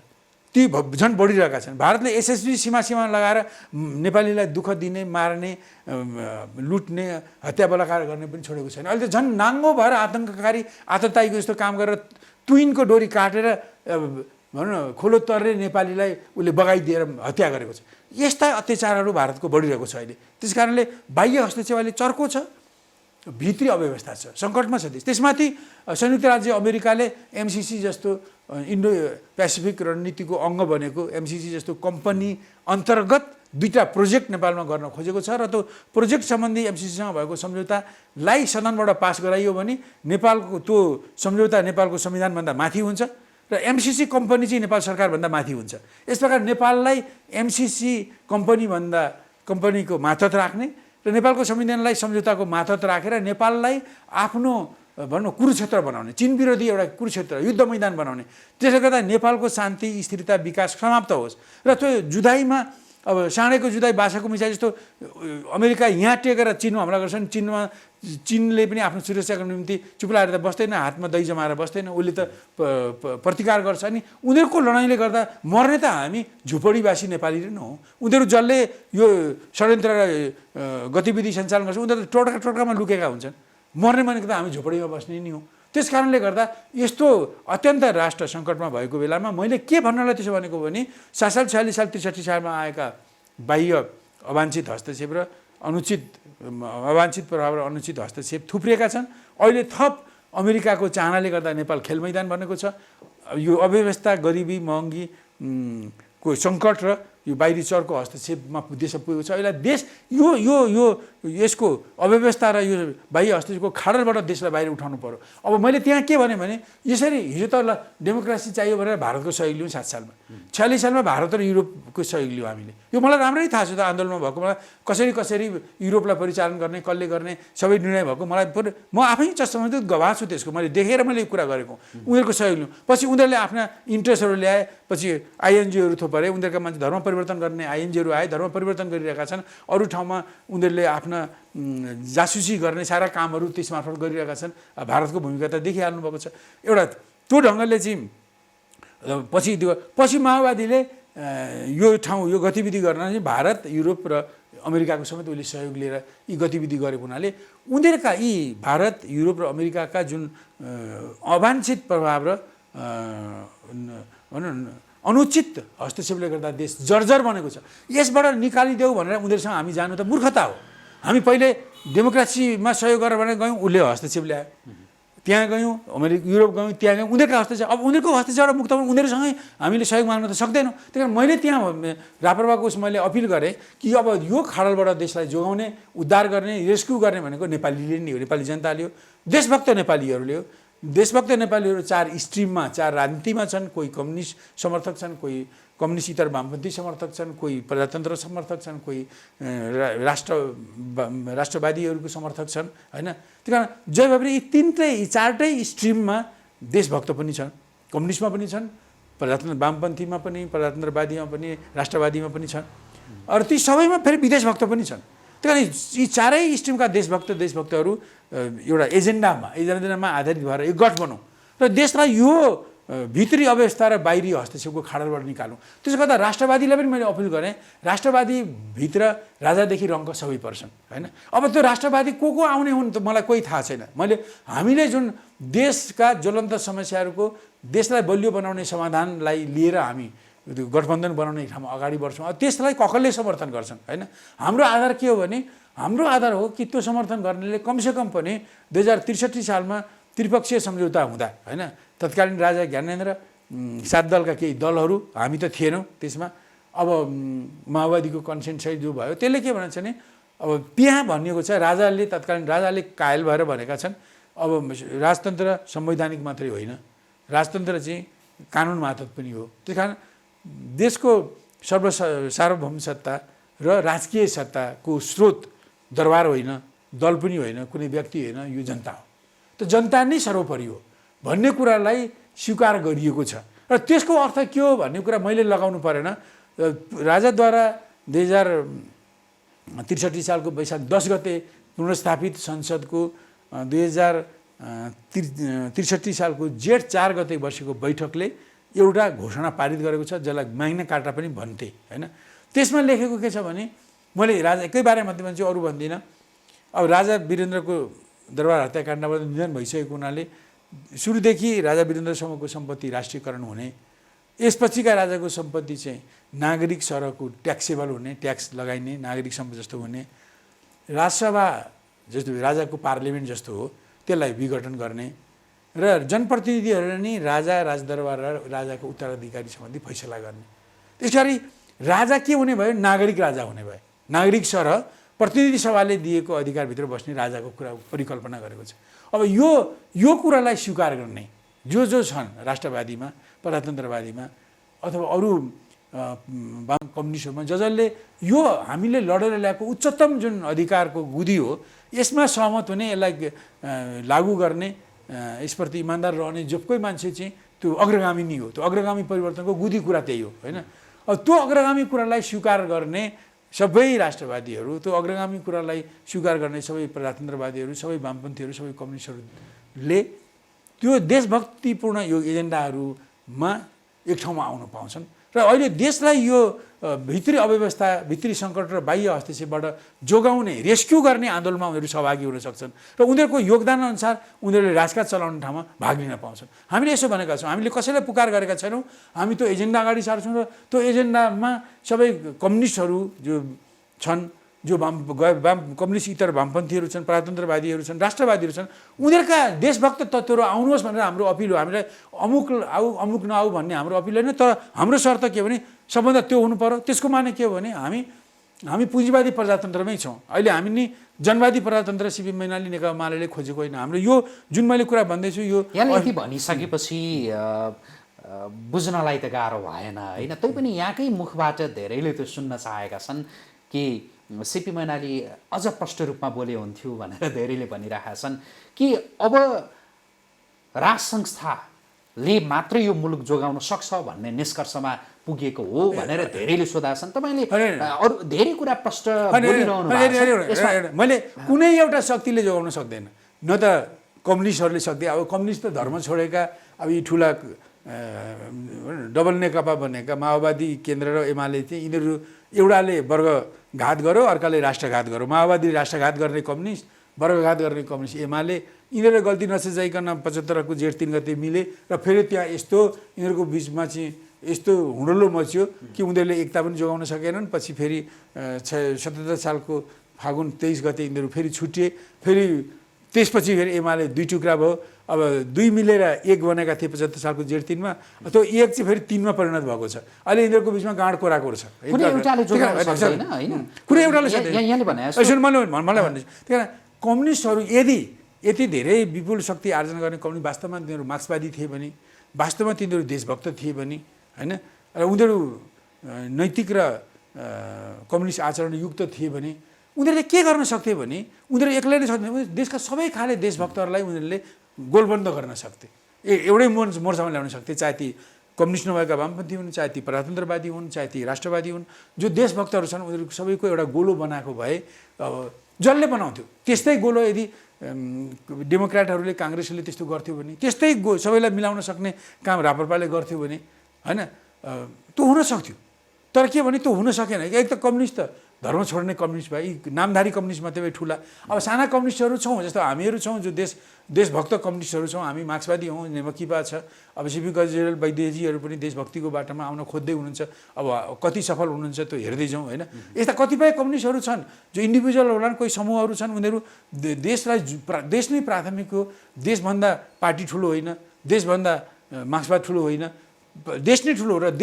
ती झन् बढिरहेका छन्। भारतले एसएसबी सीमा लगाएर नेपालीलाई दुःख दिने, मार्ने, लुट्ने, हत्या बलात्कार गर्ने पनि छोडेको छैन। अहिले त झन् नाङ्गो भएर आतङ्ककारी आततायीको जस्तो काम गरेर तुइनको डोरी काटेर भनौँ न खोलो तर्ने नेपालीलाई उसले बगाइदिएर हत्या गरेको छ। यस्ता अत्याचारहरू भारतको बढिरहेको छ अहिले। त्यस कारणले बाह्य हस्तक्षेप अहिले चर्को छ, भित्री अव्यवस्था छ, सङ्कटमा छ देश। त्यसमाथि संयुक्त राज्य अमेरिकाले एमसिसी जस्तो इन्डो पेसिफिक रणनीतिको अङ्ग बनेको एमसिसी जस्तो कम्पनी अन्तर्गत 2टा प्रोजेक्ट नेपालमा गर्न खोजेको छ र त्यो प्रोजेक्ट सम्बन्धी एमसिसीसँग भएको सम्झौतालाई सदनबाट पास गराइयो भने नेपालको त्यो सम्झौता नेपालको संविधानभन्दा माथि हुन्छ र एमसिसी कम्पनी चाहिँ नेपाल सरकारभन्दा माथि हुन्छ। यस प्रकार नेपाललाई एमसिसी कम्पनीको मातहत राख्ने र नेपालको संविधानलाई सम्झौताको मातहत राखेर नेपाललाई आफ्नो भनौँ कुरुक्षेत्र बनाउने, चीन विरोधी एउटा कुरुक्षेत्र युद्ध मैदान बनाउने, त्यसले गर्दा नेपालको शान्ति, स्थिरता, विकास समाप्त होस् र त्यो जुधाइमा अब साँडेको जुधाइ बाछाको मिसाइ जस्तो अमेरिका यहाँ टेकेर चीनमा हमला गर्छन्, चीनले पनि आफ्नो सुरक्षाको निम्ति चुप लागेर त बस्दैन, हातमा दही जमाएर बस्दैन, उसले त प्रतिकार गर्छ। अनि उनीहरूको लडाइँले गर्दा मर्ने त हामी झुपडीवासी नेपाली नै हौँ। उनीहरू जसले यो षड्यन्त्र गतिविधि सञ्चालन गर्छ उनीहरू टोटकामा लुकेका हुन्छन्, मर्ने भनेको त हामी झुपडीमा बस्ने नि हौँ। त्यस कारणले गर्दा यस्तो अत्यन्त राष्ट्र सङ्कटमा भएको बेलामा मैले के भन्नलाई त्यसो भनेको भने 7 साल 46 साल 63 सालमा आएका बाह्य अवाञ्छित हस्तक्षेप र अवाञ्छित प्रभाव र अनुचित हस्तक्षेप थुप्रिएका छन्। अहिले थप अमेरिकाको चाहनाले गर्दा नेपाल खेल मैदान बनेको छ। यो अव्यवस्था, गरिबी, महँगी को सङ्कट र यो बाहिरी चरको हस्तक्षेपमा देशमा पुगेको छ। यसलाई देश यो यो यो यसको अव्यवस्था र यो बाह्य हस्तक्षेपको खाडलबाट देशलाई बाहिर उठाउनु पर्यो। अब मैले त्यहाँ के भने यसरी हिजो त ल डेमोक्रेसी चाहियो भनेर भारतको सहयोग लियौँ 7 सालमा, 46 सालमा भारत र युरोपको सहयोग लियौँ हामीले। यो मलाई राम्रै थाहा छ त, आन्दोलनमा भएको मलाई कसरी युरोपलाई परिचालन गर्ने, कसले गर्ने सबै निर्णय भएको मलाई म आफै सम्बन्धित गवाह छु त्यसको। मैले देखेर मैले यो कुरा गरेको, उनीहरूको सहयोग लियौँ। पछि उनीहरूले आफ्ना इन्ट्रेस्टहरू ल्याए, पछि आइएनजिओहरू थोपरे, उनीहरूका मान्छे धर्म परिवर्तन गर्ने आइएनजिओहरू आए, धर्म परिवर्तन गरिरहेका छन्। अरू ठाउँमा उनीहरूले आफ्ना जासुसी गर्ने सारा कामहरू त्यस मार्फत गरिरहेका छन्। भारतको भूमिका त देखिहाल्नुभएको छ। एउटा त्यो ढङ्गले चाहिँ पछि माओवादीले यो गतिविधि गर्न चाहिँ भारत, युरोप र अमेरिकाको समेत उसले सहयोग लिएर यी गतिविधि गरेको हुनाले उनीहरूका यी भारत, युरोप र अमेरिकाका जुन अवाञ्छित प्रभाव र अनुचित हस्तक्षेपले गर्दा देश जर्जर बनेको छ। यसबाट निकालिदेऊ भनेर उनीहरूसँग हामी जानु त मूर्खता हो। हामी पहिले डेमोक्रेसीमा सहयोग गरेर भनेर गयौँ, उसले हस्तक्षेप ल्यायो, त्यहाँ गयौँ, युरोप गयौँ, त्यहाँ गयौँ, उनीहरूका हस्तक्षेप। अब उनीहरूको हस्तक्षेपबाट मुक्त उनीहरूसँगै हामीले सहयोग माग्न त सक्दैनौँ। त्यही कारण मैले त्यहाँ राप्रपाको मैले अपिल गरेँ कि अब यो खाडलबाट देशलाई जोगाउने, उद्धार गर्ने, रेस्क्यु गर्ने भनेको नेपालीले नै हो, नेपाली जनताले हो, देशभक्त नेपालीहरूले हो। देशभक्त नेपालीहरू 4 स्ट्रिममा, 4 राजनीतिमा छन्। कोही कम्युनिस्ट समर्थक छन्, कोही कम्युनिस्ट इतर वामपन्थी समर्थक छन्, कोही प्रजातन्त्र समर्थक छन्, कोही राष्ट्रवादीहरूको समर्थक छन्, होइन। त्यही कारण जय भए पनि यी 4टै स्ट्रिममा देशभक्त पनि छन्, कम्युनिस्टमा पनि छन्, वामपन्थीमा पनि, प्रजातन्त्रवादीमा पनि, राष्ट्रवादीमा पनि छन्। अरू ती सबैमा फेरि विदेशभक्त पनि छन्। त्यही कारण यी 4 स्ट्रिमका देशभक्तहरू एउटा एजेन्डामा आधारित भएर एक गठ बनाउँ र देशलाई यो भित्री अवस्था र बाहिरी हस्तक्षेपको खाडलबाट निकालौँ। त्यसो गर्दा राष्ट्रवादीलाई पनि मैले अपिल गरेँ, राष्ट्रवादीभित्र राजादेखि रङ्क सबै पर्छन्, होइन। अब त्यो राष्ट्रवादी को आउने हुन् त मलाई कोही थाहा छैन। हामीले जुन देशका ज्वलन्त समस्याहरूको देशलाई बलियो बनाउने समाधानलाई लिएर हामी गठबन्धन बनाउने ठाउँमा अगाडि बढ्छौँ। त्यसलाई कसले समर्थन गर्छन्, होइन। हाम्रो आधार के हो भने, हाम्रो आधार हो कि त्यो समर्थन गर्नेले कमसेकम पनि 2063 सालमा त्रिपक्षीय सम्झौता हुँदा, होइन, तत्कालीन राजा ज्ञानेन्द्र, 7 दलका केही दलहरू, हामी त थिएनौँ त्यसमा। अब माओवादीको कन्सेन्ट सहित जो भयो त्यसले के भन्छ भने, अब त्यहाँ भनिएको छ तत्कालीन राजाले कायल भएर भनेका छन्, अब राजतन्त्र संवैधानिक मात्रै होइन, राजतन्त्र चाहिँ कानुन मातहत पनि हो। त्यस कारण देशको सार्वभौम सत्ता र राजकीय सत्ताको स्रोत दरबार होइन, दल पनि होइन, कुनै व्यक्ति होइन, यो जनता हो। त जनता नै सर्वोपरि हो भन्ने कुरालाई स्वीकार गरिएको छ। र त्यसको अर्थ के हो भन्ने कुरा मैले लगाउनु परेन। राजाद्वारा 2063 सालको वैशाख 10 गते पुनर्स्थापित संसदको 2063 सालको जेठ 4 गते बसेको बैठकले एउटा घोषणा पारित गरेको छ, जसलाई म्याग्ना कार्टा पनि भन्थे, होइन। त्यसमा लेखेको के छ भने, मैले राजाकै बारेमा मात्रै भन्छु, अरू भन्दिनँ। अब राजा वीरेन्द्रको दरबार हत्याकाण्डबाट निधन भइसकेको हुनाले सुरुदेखि राजा वीरेन्द्रसम्मको सम्पत्ति राष्ट्रियकरण हुने, यसपछिका राजाको सम्पत्ति चाहिँ नागरिक सरहको ट्याक्सेबल हुने, ट्याक्स लगाइने, नागरिक सम्पत्ति जस्तो हुने, राजसभा जस्तो राजाको पार्लिमेन्ट जस्तो हो त्यसलाई विघटन गर्ने र जनप्रतिनिधिहरूले नै राजा, राजदरबार र राजाको उत्तराधिकारी सम्बन्धी फैसला गर्ने। त्यसरी राजा के हुने भयो, नागरिक राजा हुने भयो। नागरिक सरह प्रतिनिधि सभाले दिएको अधिकारभित्र बस्ने राजाको कुरा परिकल्पना गरेको छ। अब यो कुरालाई स्वीकार गर्ने जो छन् राष्ट्रवादीमा, प्रजातन्त्रवादीमा अथवा अरू कम्युनिस्टहरूमा, जसले यो हामीले लडेर ल्याएको उच्चतम जुन अधिकारको गुदी हो यसमा सहमत हुने, यसलाई लागू गर्ने, यसप्रति इमान्दार रहने जो कोही मान्छे चाहिँ त्यो अग्रगामी नै हो। त्यो अग्रगामी परिवर्तनको गुदी कुरा त्यही हो, होइन। अब त्यो अग्रगामी कुरालाई स्वीकार गर्ने सबै राष्ट्रवादीहरू, त्यो अग्रगामी कुरालाई स्वीकार गर्ने सबै प्रजातन्त्रवादीहरू, सबै वामपन्थीहरू, सबै कम्युनिस्टहरूले त्यो देशभक्तिपूर्ण यो एजेन्डाहरूमा एक ठाउँमा आउन पाउँछन्। र अहिले देशलाई यो भित्री अव्यवस्था, भित्री सङ्कट र बाह्य हस्तक्षेपबाट जोगाउने, रेस्क्यु गर्ने आन्दोलनमा उनीहरू सहभागी हुन सक्छन् र उनीहरूको योगदान अनुसार उनीहरूले राजकाज चलाउने ठाउँमा भाग लिन पाउँछन्। हामीले यसो भनेका छौँ, हामीले कसैलाई पुकार गरेका छैनौँ, हामी त्यो एजेन्डा अगाडि सार्छौँ र त्यो एजेन्डामा सबै कम्युनिस्टहरू जो छन्, जो कम्युनिस्ट इतर वामपन्थीहरू छन्, प्रजातन्त्रवादीहरू छन्, राष्ट्रवादीहरू छन्, उनीहरूका देशभक्त तत्त्वहरू आउनुहोस् भनेर हाम्रो अपिल हो। हामीलाई अमुक नआऊ भन्ने हाम्रो अपिल होइन। तर हाम्रो शर्त के भने सबभन्दा त्यो हुनु पर्यो। त्यसको माने के हो भने हामी पुँजीवादी प्रजातन्त्रमै छौँ। अहिले हामी नि जनवादी प्रजातन्त्र सिपी मैनाली नेकपा माले खोजेको होइन। हाम्रो यो जुन मैले कुरा भन्दैछु यो यहाँले यति भनिसकेपछि बुझ्नलाई त गाह्रो भएन होइन। तैपनि यहाँकै मुखबाट धेरैले त्यो सुन्न चाहेका छन् कि सिपी मैनाली अझ प्रष्ट रूपमा बोले हुन्थ्यो भनेर धेरैले भनिरहेका छन् कि अब राज संस्थाले मात्रै यो मुलुक जोगाउन सक्छ भन्ने निष्कर्षमा पुगेको हो भनेर धेरैले सोधा छन्। तपाईँले अरू धेरै कुरा प्रष्ट बोलिरहनु भएको छ। मैले कुनै एउटा शक्तिले जोगाउन सक्दैन, न त कम्युनिस्टहरूले सक्दैन। अब कम्युनिस्ट त धर्म छोडेका अब यी ठुला डबल नेकपा बनेका माओवादी केन्द्र र एमाले चाहिँ यिनीहरू एउटाले वर्गघात गर्यो, अर्काले राष्ट्रघात गर्यो। माओवादी राष्ट्रघात गर्ने कम्युनिस्ट, वर्गघात गर्ने कम्युनिस्ट एमाले, यिनीहरू गल्ती नसजाइकन 75 को जेठ 3 गते मिले र फेरि त्यहाँ यस्तो यिनीहरूको बिचमा चाहिँ यस्तो हुडल्लो मच्यो कि उनीहरूले एकता पनि जोगाउन सकेनन्। पछि फेरि 77 सालको फागुन 23 गते यिनीहरू फेरि छुटिए। फेरि त्यसपछि फेरि एमाले दुई टुक्रा भयो। अब दुई मिलेर एक बनेका थिए 75 सालको जेठ 3 मा। त्यो एक चाहिँ फेरि 3 मा परिणत भएको छ। अहिले यिनीहरूको बिचमा गाँड कोराकोर छ। कुनै एउटाले जोगाउन सक्दैन हैन, कुनै एउटाले सक्दैन। यहाँले भने जस्तो मलाई भन्दैछु, त्यही कारण कम्युनिस्टहरू यति धेरै विपुल शक्ति आर्जन गर्ने कम्युनिस्ट वास्तवमा तिनीहरू मार्क्सवादी थिए भने, वास्तवमा तिनीहरू देशभक्त थिए भने हैन, र उनीहरू नैतिक र कम्युनिस्ट आचरणयुक्त थिए भने उनीहरूले के गर्न सक्थे भने उनीहरू एक्लैले सक्दैन। देशका सबै खाले देशभक्तहरूलाई उनीहरूले गोलबन्द गर्न सक्थे, एउटै मोर्चामा ल्याउन सक्थे। चाहे ती कम्युनिस्ट नभएका वामपन्थी हुन्, चाहे ती प्रजातन्त्रवादी हुन्, चाहे ती राष्ट्रवादी हुन्, जो देशभक्तहरू छन् उनीहरू सबैको एउटा गोलो बनाएको भए अब जसले बनाउँथ्यो त्यस्तै गोलो यदि डेमोक्रेटहरूले काङ्ग्रेसले त्यस्तो गर्थ्यो भने, त्यस्तै सबैलाई मिलाउन सक्ने काम राप्रपाले गर्थ्यो भने हैन, त्यो हुन सक्थ्यो। तर के भने त्यो हुन सकेन। एक त कम्युनिस्ट त धर्म छोड्ने कम्युनिस्ट भए, नामधारी कम्युनिस्ट मात्रै ठुला। अब साना कम्युनिस्टहरू छौँ, जस्तो हामीहरू छौँ जो देशभक्त कम्युनिस्टहरू छौँ। हामी मार्क्सवादी हौँ, नेमकिपा छ। अब सिपी गजरेल वैद्यजीहरू पनि देशभक्तिको बाटोमा आउन खोज्दै हुनुहुन्छ। अब कति सफल हुनुहुन्छ त्यो हेर्दै जाउँ होइन। यस्ता कतिपय कम्युनिस्टहरू छन् जो इन्डिभिजुअल होलान्, कोही समूहहरू छन्, उनीहरू देश नै प्राथमिक हो। देशभन्दा पार्टी ठुलो होइन, देशभन्दा मार्क्सवाद ठुलो होइन, देश नै ठुलो हो। र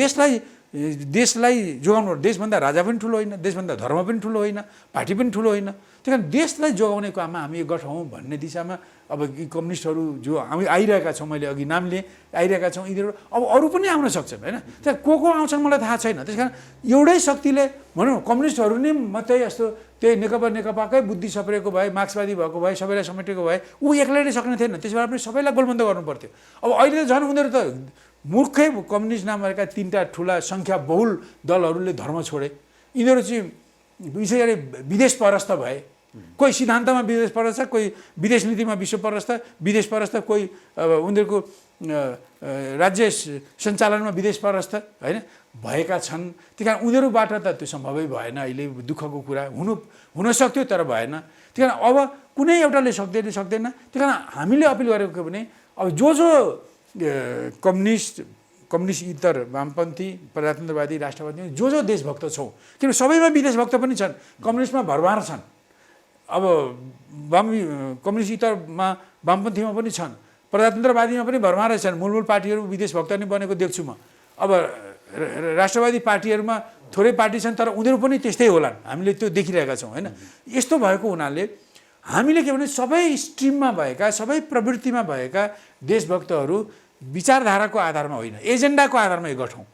देशलाई जोगाउनु, देशभन्दा राजा पनि ठुलो होइन, देशभन्दा धर्म पनि ठुलो होइन, पार्टी पनि ठुलो होइन। त्यही कारण देशलाई जोगाउने काममा हामी एकगठ हौँ भन्ने दिशामा अब यी कम्युनिस्टहरू जो हामी आइरहेका छौँ, मैले अघि नाम लिएँ, आइरहेका छौँ, यिनीहरू अब अरू पनि आउन सक्छन् होइन। त्यहाँ को आउँछन् मलाई थाहा छैन। त्यस कारण एउटै शक्तिले भनौँ कम्युनिस्टहरू नै मात्रै यस्तो त्यही नेकपाकै बुद्धि सप्रेको भए, मार्क्सवादी भएको भए, सबैलाई समेटेको भए ऊ एक्लैले सक्ने थिएन। त्यसबाट पनि सबैलाई गोलबन्द गर्नु पर्थ्यो। अब अहिले त झन् उनीहरू त मूर्खै कम्युनिस्ट नामका 3टा ठुला सङ्ख्या बहुल दलहरूले धर्म छोडे। यिनीहरू चाहिँ विशेष गरी विदेश परस्त भए। कोही सिद्धान्तमा विदेश परस्त, कोही विदेश नीतिमा विश्व परस्त, विदेश परस्त, कोही उनीहरूको राज्य सञ्चालनमा विदेश परस्त होइन भएका छन्। त्यही कारण उनीहरूबाट त त्यो सम्भवै भएन। अहिले दुःखको कुरा हुन सक्थ्यो तर भएन। त्यही कारण अब कुनै एउटाले सक्दैन। त्यही कारण हामीले अपिल गरेको के भने अब जो कम्युनिस्ट इतर वामपन्थी, प्रजातन्त्रवादी, राष्ट्रवादी जो देशभक्त छौँ, किन सबैमा विदेशभक्त पनि छन्, कम्युनिस्टमा भरमार छन्। अब कम्युनिस्ट इतरमा वामपन्थीमा पनि छन्, प्रजातन्त्रवादीमा पनि भरमारै छन्। मूल पार्टीहरू विदेशभक्त नै बनेको देख्छु म। अब राष्ट्रवादी पार्टीहरूमा थोरै पार्टी छन् तर उनीहरू पनि त्यस्तै होलान्, हामीले त्यो देखिरहेका छौँ होइन। यस्तो भएको हुनाले हामीले के भने सबै स्ट्रिममा भएका, सबै प्रवृत्तिमा भएका देशभक्तहरू विचारधाराको आधारमा होइन, एजेन्डाको आधारमा एकगठ हौँ।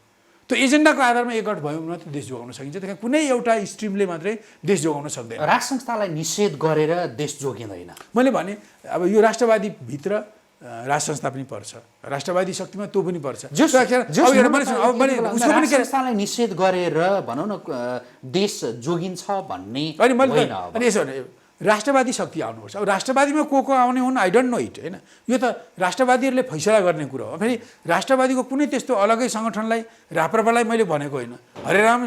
त्यो एजेन्डाको आधारमा एकगठ भयो भने मात्रै देश जोगाउन सकिन्छ। त्यही कुनै एउटा स्ट्रिमले मात्रै देश जोगाउन सक्दैन। राज संस्थालाई निषेध गरेर देश जोगिँदैन। मैले भने अब यो राष्ट्रवादी भित्र राज संस्था पनि पर्छ, राष्ट्रवादी शक्तिमा त्यो पनि पर्छ। संस्थालाई निषेध गरेर भनौँ न देश जोगिन्छ भन्ने अनि यसो भने राष्ट्रवादी शक्ति आउनुपर्छ। अब राष्ट्रवादीमा को आउने हुन् आई डोन्ट नो इट होइन। यो त राष्ट्रवादीहरूले फैसला गर्ने कुरो हो। फेरि राष्ट्रवादीको कुनै त्यस्तो अलगै सङ्गठनलाई राप्रपालाई मैले भनेको होइन, हरेराम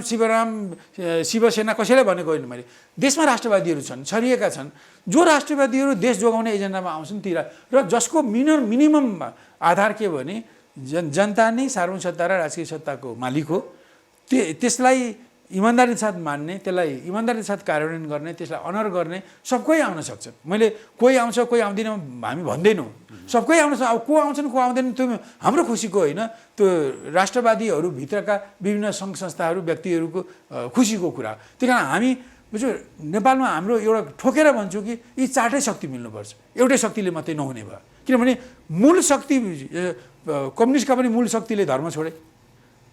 शिवसेना कसैलाई भनेको होइन मैले। देशमा राष्ट्रवादीहरू छन्, छरिएका छन्, जो राष्ट्रवादीहरू देश जोगाउने एजेन्डामा आउँछन् ती र जसको मिनिमम आधार के भने जनता नै सार्वभौम सत्ता र राजकीय सत्ताको मालिक हो। त्यसलाई इमान्दारी साथ मान्ने, त्यसलाई इमान्दारी साथ कार्यान्वयन गर्ने, त्यसलाई अनर गर्ने सबकै आउन सक्छ। मैले कोही आउँछ कोही आउँदैन हामी भन्दैनौँ, सबकै आउन सक्छ। अब को आउँछन् को आउँदैन त्यो हाम्रो खुसीको होइन, त्यो राष्ट्रवादीहरू भित्रका विभिन्न सङ्घ संस्थाहरू व्यक्तिहरूको खुसीको कुरा। त्यही कारण हामी बुझ्यो नेपालमा हाम्रो एउटा ठोकेर भन्छु कि यी चारटै शक्ति मिल्नुपर्छ, एउटै शक्तिले मात्रै नहुने भयो। किनभने मूल शक्ति कम्युनिस्टका पनि मूल शक्तिले धर्म छोडे,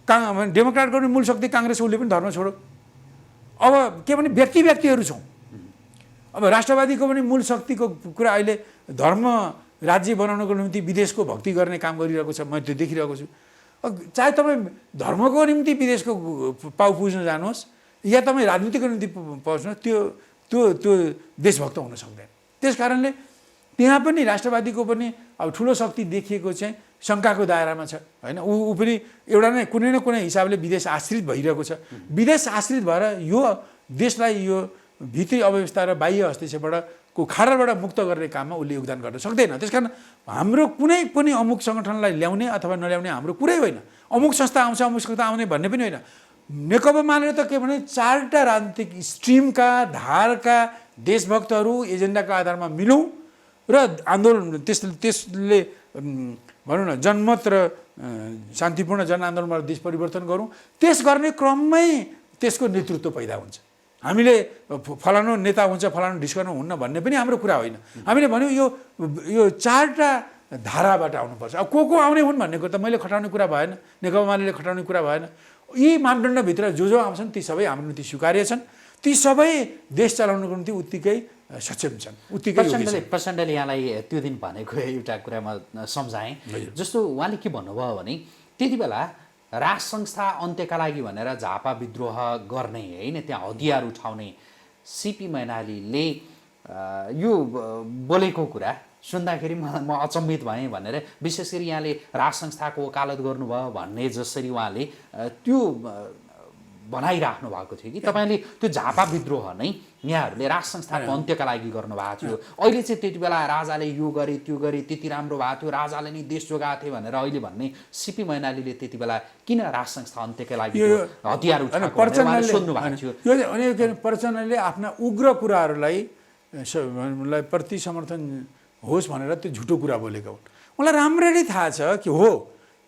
डेमोक्रेटको पनि मूल शक्ति काङ्ग्रेस, उसले पनि धर्म छोडो। अब के भने व्यक्तिहरू छौँ। अब राष्ट्रवादीको पनि मूल शक्तिको कुरा अहिले धर्म राज्य बनाउनको निम्ति विदेशको भक्ति गर्ने काम गरिरहेको छ, मैले त्यो देखिरहेको छु। चाहे तपाईँ धर्मको निम्ति विदेशको पाउ पुज्न जानुहोस् या तपाईँ राजनीतिको निम्ति पस्नुहोस्, त्यो देशभक्त हुन सक्दैन। त्यस कारणले त्यहाँ पनि राष्ट्रवादीको पनि अब ठुलो शक्ति देखिएको चाहिँ शङ्काको दायरामा छ होइन। ऊ पनि एउटा नै कुनै न कुनै हिसाबले विदेश आश्रित भइरहेको छ। विदेश आश्रित भएर यो देशलाई यो भित्री अव्यवस्था र बाह्य हस्तक्षेपबाट को खाडलबाट मुक्त गर्ने काममा उसले योगदान गर्न सक्दैन। त्यसकारण हाम्रो कुनै पनि अमुक सङ्गठनलाई ल्याउने अथवा नल्याउने हाम्रो कुरै होइन। अमुक संस्था आउँछ अमुक संस्था आउने भन्ने पनि होइन। नेकपा मालेर त के भने चारवटा राजनीतिक स्ट्रिमका धारका देशभक्तहरू एजेन्डाका आधारमा मिलौँ र आन्दोलन त्यसले भनौँ न जनमत र शान्तिपूर्ण जनआन्दोलनबाट देश परिवर्तन गरौँ। त्यस गर्ने क्रममै त्यसको नेतृत्व पैदा हुन्छ। हामीले फलानु नेता हुन्छ फलानु ढिस्कनु हुन्न भन्ने पनि हाम्रो कुरा होइन। हामीले भन्यौँ यो चारवटा धाराबाट आउनुपर्छ। अब को आउने हुन् भन्ने कुरा त मैले खटाउने कुरा भएन, नेकपा मालेले खटाउने कुरा भएन। यी मापदण्डभित्र जो आउँछन् ती सबै हाम्रो निम्ति स्वीकार्य छन्। ती सबै देश चलाउनको निम्ति उत्तिकै सक्षम छन्, उत्तिकै प्रचण्डले यहाँलाई त्यो दिन भनेको एउटा कुरा म सम्झाएँ। जस्तो उहाँले के भन्नुभयो भने त्यति बेला राज संस्था अन्त्यका लागि भनेर झापा विद्रोह गर्ने होइन, त्यहाँ हतियार उठाउने सिपी मैनालीले यो बोलेको कुरा सुन्दाखेरि म अचम्मित भएँ भनेर, विशेष गरी यहाँले राज संस्थाको वकालत गर्नुभयो भन्ने जसरी उहाँले त्यो बनाइराख्नु भएको थियो कि तपाईँले त्यो झापा विद्रोह नै यहाँहरूले राज संस्थाको अन्त्यका लागि गर्नुभएको थियो। अहिले चाहिँ त्यति बेला राजाले यो गरे त्यो गरे त्यति राम्रो भएको थियो, राजाले नै देश जोगाएको थियो भनेर अहिले भन्ने सिपी मैनालीले त्यति बेला किन राज संस्था अन्त्यका लागि हतियार उठाएको सोध्नु भएको थियो। यो प्रचण्डले आफ्ना उग्र कुराहरूलाई प्रति समर्थन होस् भनेर त्यो झुटो कुरा बोलेका हुन्। मलाई राम्ररी थाहा छ कि हो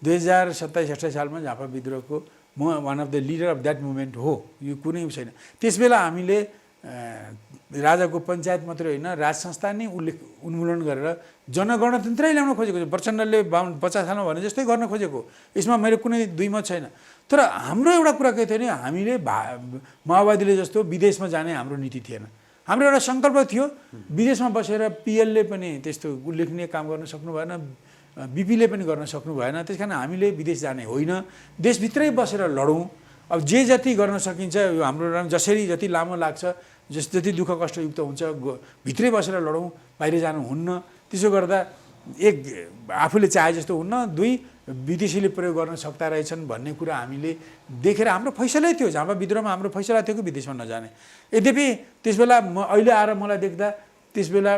2027-28 सालमा झापा विद्रोहको म one of the leader of that movement हो, यो कुनै छैन। त्यसबेला हामीले राजाको पञ्चायत मात्रै होइन राज संस्था नै उन्मूलन गरेर जनगणतन्त्रै ल्याउन खोजेको छ। प्रचण्डले 50 सालमा भने जस्तै गर्न खोजेको, यसमा मेरो कुनै दुईमत छैन। तर हाम्रो एउटा कुरा के थियो भने हामीले माओवादीले जस्तो विदेशमा जाने हाम्रो नीति थिएन। हाम्रो एउटा सङ्कल्प थियो विदेशमा बसेर पिएलले पनि त्यस्तो उल्लेखनीय काम गर्न सक्नु भएन, बिपीले पनि गर्न सक्नु भएन। त्यस कारण हामीले विदेश जाने होइन, देशभित्रै बसेर लडौँ। अब जे जति गर्न सकिन्छ यो हाम्रो जसरी जति लामो लाग्छ जति दुःख कष्टयुक्त हुन्छ भित्रै बसेर लडौँ, बाहिर जानु हुन्न। त्यसो गर्दा एक आफूले चाहे जस्तो हुन्न, दुई विदेशीले प्रयोग गर्न सक्दा रहेछन् भन्ने कुरा हामीले देखेर हाम्रो फैसलै थियो। झापा विद्रोहमा हाम्रो फैसला थियो कि विदेशमा नजाने। यद्यपि त्यसबेला अहिले आएर मलाई देख्दा त्यसबेला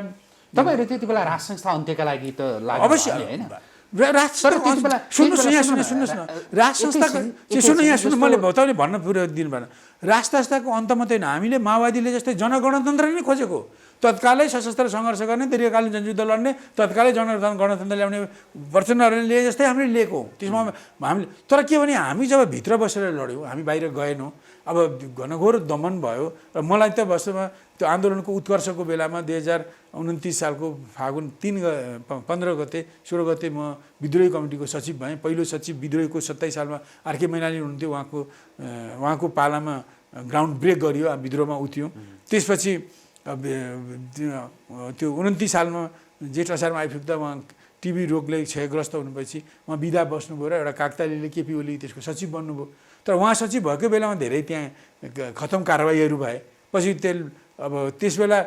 तपाईँहरू त्यति बेला राज संस्था अन्त्यका लागि त अवश्य होइन। सुन्नुहोस् न, राज संस्थाको सुन्नु मैले बताउने भन्न पुऱ्याउ दिनु भएन। राज संस्थाको अन्त मात्रै होइन, हामीले माओवादीले जस्तै जनगणतन्त्र नै खोजेको। तत्कालै सशस्त्र सङ्घर्ष गर्ने, दीर्घकालीन जनयुद्ध लड्ने, तत्कालै गणतन्त्र ल्याउने प्रचण्डहरूले लिए जस्तै हामीले लिएको। त्यसमा हामीले तर के भने हामी जब भित्र बसेर लड्यौँ, हामी बाहिर गएनौँ। अब घनघोर दमन भयो र मलाई त वास्तवमा त्यो आन्दोलनको उत्कर्षको बेलामा 2029 सालको फागुन 15 गते 16 गते म विद्रोही कमिटीको सचिव भएँ। पहिलो सचिव विद्रोहीको 27 सालमा आरके मैनाली हुनुहुन्थ्यो, उहाँको पालामा ग्राउन्ड ब्रेक गरियो, विद्रोहमा उत्रियौँ। त्यसपछि त्यो 29 सालमा जेठ असारमा आइपुग्दा उहाँ टिबी रोगले क्षयग्रस्त हुनुपछि उहाँ बिदा बस्नुभयो र एउटा काकतालीले केपी ओली त्यसको सचिव बन्नुभयो। तर उहाँ सचिव भएको बेलामा धेरै त्यहाँ खतम कारवाहीहरू भए। पछि अब त्यसबेला